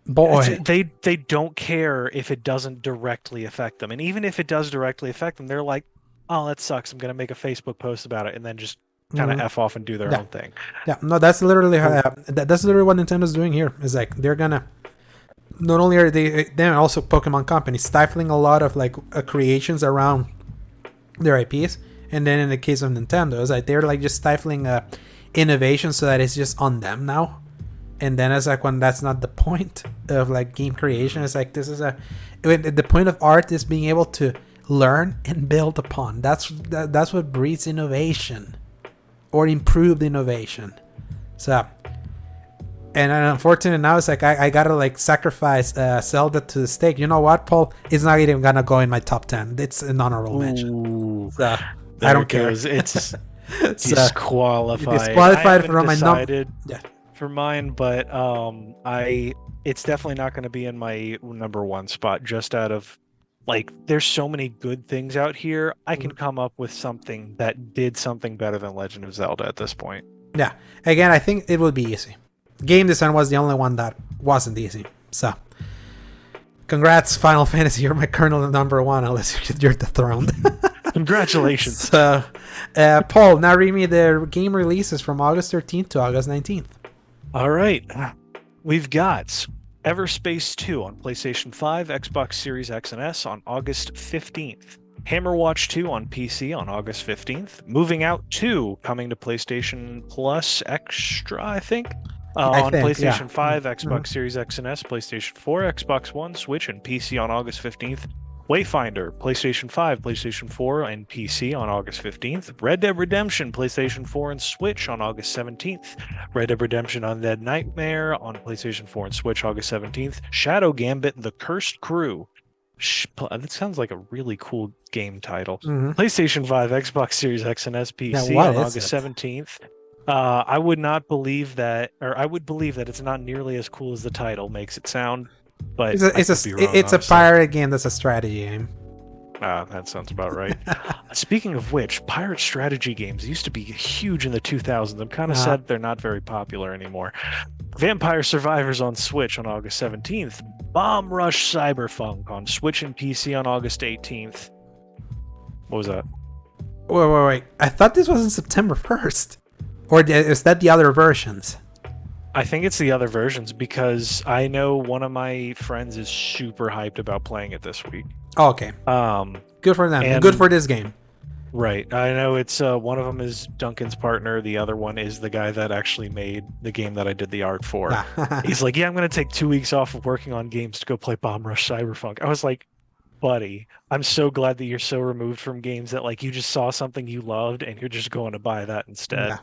boy, they don't care if it doesn't directly affect them. And even if it does directly affect them, they're like, oh, that sucks. I'm going to make a Facebook post about it and then just kind of F off and do their own thing. Yeah, no, that's literally that's literally what Nintendo's doing here. Is like they're gonna not only are they're also Pokemon Company stifling a lot of like creations around their IPs, and then in the case of Nintendo, it's like they're like just stifling innovation so that it's just on them now. And then it's like when that's not the point of like game creation. It's like this is the point of art is being able to learn and build upon. That's what breeds innovation. Or improved innovation. So, and unfortunately now it's like I gotta like sacrifice Zelda to the stake. You know what, Paul? It's not even gonna go in my top 10. It's an honorable mention. So I don't care. It's disqualified. Disqualified from my number. Yeah. For mine, but it's definitely not going to be in my number one spot. Just out of like, there's so many good things out here. I can come up with something that did something better than Legend of Zelda at this point. Yeah. Again, I think it would be easy. Game design was the only one that wasn't easy. So, congrats, Final Fantasy. You're my Colonel number one, unless you're dethroned. Congratulations. So, Paul, now read me the game releases from August 13th to August 19th. All right. We've got Everspace 2 on PlayStation 5, Xbox Series X and S on August 15th. Hammerwatch 2 on PC on August 15th. Moving Out 2 coming to PlayStation Plus Extra, I think. On PlayStation 5, Xbox Series X and S, PlayStation 4, Xbox One, Switch, and PC on August 15th. Wayfinder, PlayStation 5, PlayStation 4, and PC on August 15th. Red Dead Redemption, PlayStation 4 and Switch on August 17th. Red Dead Redemption Undead Nightmare on PlayStation 4 and Switch August 17th. Shadow Gambit, The Cursed Crew. That sounds like a really cool game title. PlayStation 5, Xbox Series X and S, PC on August 17th. I would not believe that, or I would believe that it's not nearly as cool as the title makes it sound. But it's a pirate game that's a strategy game. That sounds about right. Speaking of which, pirate strategy games used to be huge in the 2000s. I'm kind of sad they're not very popular anymore. Vampire Survivors on Switch on August 17th. Bomb Rush Cyberpunk on Switch and PC on August 18th. What was that? Wait. I thought this was on September 1st. Or is that the other versions? I think it's the other versions because I know one of my friends is super hyped about playing it this week. Oh, okay. Good for them. And good for this game. Right. I know it's one of them is Duncan's partner. The other one is the guy that actually made the game that I did the art for. He's like, yeah, I'm going to take 2 weeks off of working on games to go play Bomb Rush Cyberpunk. I was like, buddy, I'm so glad that you're so removed from games that like you just saw something you loved and you're just going to buy that instead.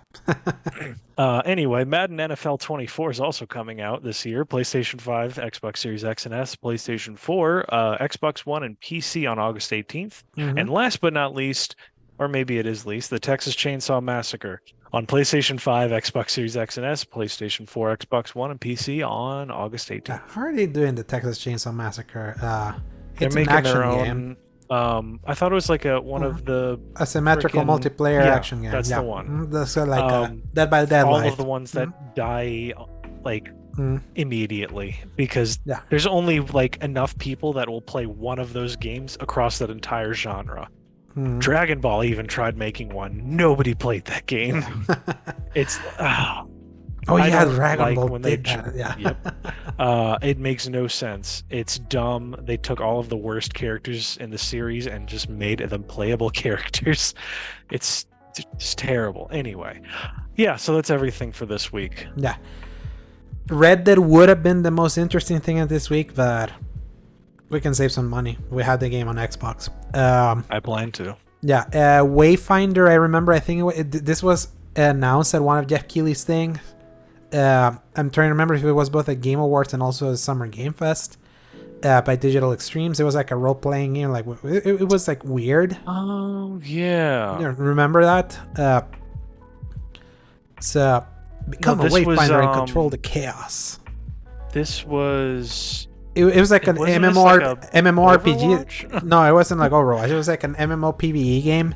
Anyway, Madden NFL 24 is also coming out this year. PlayStation 5, Xbox Series X and S, PlayStation 4, Xbox One, and PC on August 18th. And last but not least, or maybe it is leased, the Texas Chainsaw Massacre on PlayStation 5, Xbox Series X and S, PlayStation 4, Xbox One, and PC on August 18th. How are they doing the Texas Chainsaw Massacre? They're It's an making their action game. own. I thought it was like one of the A symmetrical multiplayer yeah, action game. that's Yeah, the one. That's like Um, Dead by all Daylight. of the ones that die like Mm. immediately because Yeah. there's only like enough people that will play one of those games across that entire genre. Mm. Dragon Ball even tried making one. Nobody played that game. It's Oh I yeah, don't Dragon like Ball when they did that. Yeah. Yep. It makes no sense. It's dumb. They took all of the worst characters in the series and just made them playable characters. It's just terrible. Anyway, yeah, so that's everything for this week. Yeah. Red Dead would have been the most interesting thing of this week, but we can save some money. We had the game on Xbox. I plan to. Yeah, Wayfinder. I remember. I think this was announced at one of Jeff Keighley's things. I'm trying to remember if it was both a Game Awards and also a Summer Game Fest by Digital Extremes. It was like a role-playing game. Like it was like weird. Oh yeah. You remember that? So become a this was, Wayfinder and control the chaos. This was. It was like an Wasn't this like a MMORPG. Overwatch? No, it wasn't like Overwatch. It was like an MMO PvE game.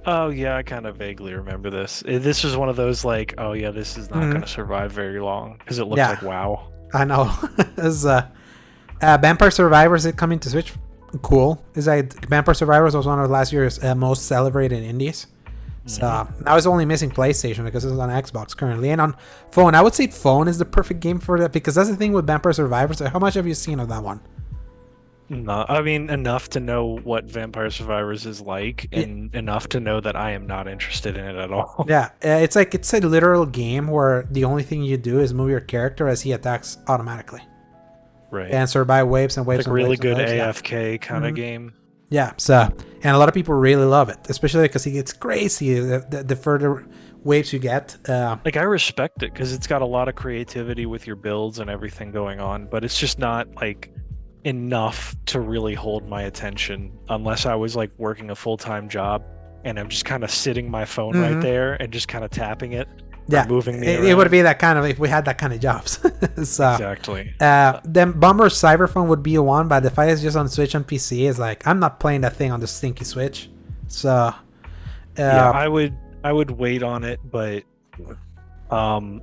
Oh yeah, I kind of vaguely remember this. This was one of those like, oh yeah, this is not going to survive very long because it looks like WoW. I know. It's, Vampire Survivors is coming to Switch. Cool. Is like Vampire Survivors was one of last year's most celebrated indies. So now it's only missing PlayStation because it's on Xbox currently and on phone. I would say phone is the perfect game for that because that's the thing with Vampire Survivors. How much have you seen of that one? No, I mean enough to know what Vampire Survivors is like, and enough to know that I am not interested in it at all. Yeah, it's a literal game where the only thing you do is move your character as he attacks automatically. Right. And survive waves and waves like and really waves good and waves, AFK kind of game. Yeah, so and a lot of people really love it, especially because he gets crazy the further waves you get. Like I respect it because it's got a lot of creativity with your builds and everything going on, but it's just not like enough to really hold my attention unless I was like working a full-time job and I'm just kind of sitting my phone right there and just kind of tapping it. Yeah, moving me it would be that kind of if we had that kind of jobs. So, exactly. Then Bummer Cyberphone would be a one, but if I was just on Switch and PC, it's like I'm not playing that thing on the stinky Switch. So, yeah, I would wait on it, but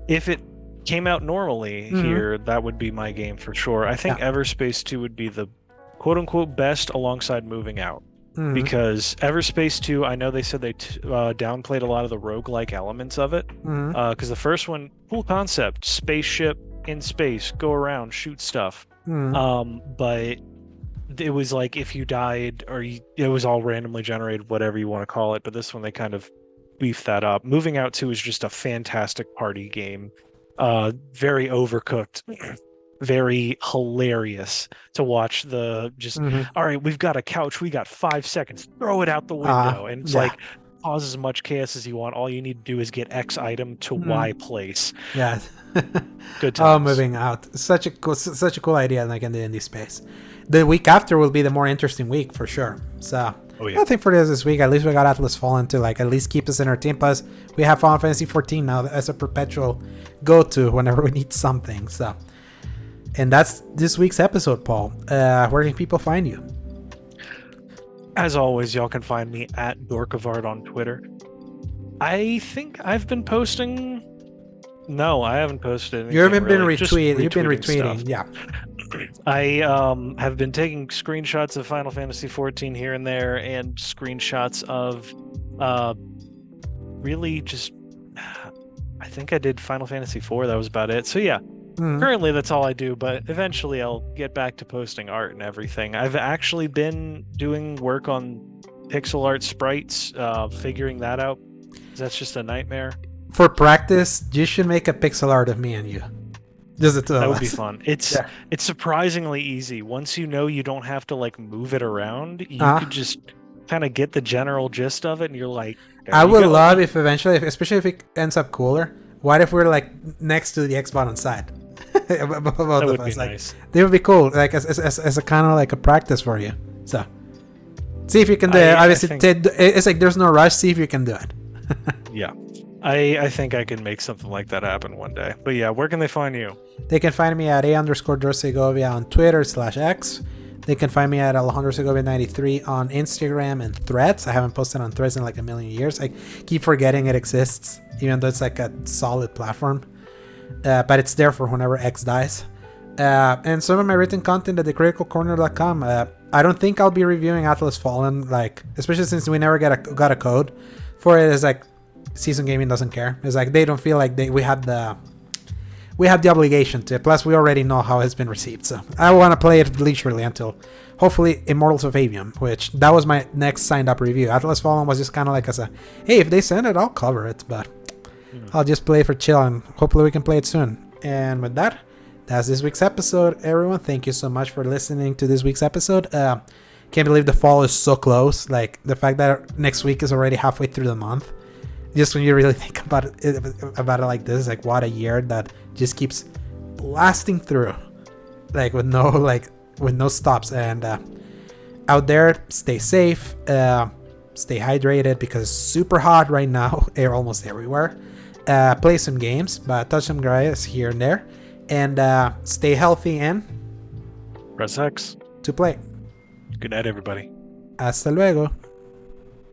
if it came out normally here, that would be my game for sure. I think Everspace 2 would be the quote-unquote best alongside Moving Out. Because Everspace 2, I know they said they downplayed a lot of the roguelike elements of it. Because the first one, cool concept, spaceship in space, go around, shoot stuff. But it was like if you died, or it was all randomly generated, whatever you want to call it. But this one, they kind of beefed that up. Moving Out 2 is just a fantastic party game. Very overcooked. Very hilarious to watch the just all right, we've got a couch, we got 5 seconds, throw it out the window, and it's like cause as much chaos as you want. All you need to do is get X item to Y place. Yeah. Good times. Oh, Moving Out, such a cool idea, like in the indie space. The week after will be the more interesting week for sure. So I think for this week, at least we got Atlas Fallen to like at least keep us entertained. Plus we have Final Fantasy 14 now as a perpetual go-to whenever we need something. So. And that's this week's episode, Paul. Where can people find you? As always, y'all can find me at Dork of Art on Twitter. I think I've been posting. No, I haven't posted anything. You haven't been really. retweeting. You've been Stuff. retweeting, yeah. I have been taking screenshots of Final Fantasy 14 here and there, and screenshots of really just. I think I did Final Fantasy 4. That was about it. So yeah. Currently that's all I do, but eventually I'll get back to posting art and everything. I've actually been doing work on pixel art sprites, figuring that out. That's just a nightmare. For practice, you should make a pixel art of me and you. That would be fun. It's surprisingly easy. Once you know you don't have to like move it around, you could just kind of get the general gist of it, and you're like, I would love if eventually, especially if it ends up cooler, what if we're like next to the X button side? That would be nice. They would be cool, like as a kind of like a practice for you. So See if you can do it. I Obviously, think- it's like there's no rush. See if you can do it. Yeah. I think I can make something like that happen one day. But yeah, where can they find you? They can find me at A_Segovia on Twitter/X. They can find me at Alejandro Segovia 93 on Instagram and Threads. I haven't posted on Threads in like a million years. I keep forgetting it exists, even though it's like a solid platform. But it's there for whenever X dies. And some of my written content at thecriticalcorner.com. I don't think I'll be reviewing Atlas Fallen, like, especially since we never got a code for it. It's like Season Gaming doesn't care. It's like they don't feel like we have the obligation to. Plus, we already know how it's been received, so I want to play it leisurely until hopefully Immortals of Avium, which that was my next signed up review. Atlas Fallen was just kind of like as a, hey, if they send it, I'll cover it, but I'll just play it for chill and hopefully we can play it soon. And with that, that's this week's episode, everyone. Thank you so much for listening to this week's episode. Can't believe the fall is so close. Like the fact that next week is already halfway through the month. Just when you really think about it like this, like what a year that just keeps blasting through, like with no stops. And out there, stay safe, stay hydrated because it's super hot right now, almost everywhere. Play some games, but touch some grass here and there, and stay healthy and Press X to play. Good night, everybody. Hasta luego.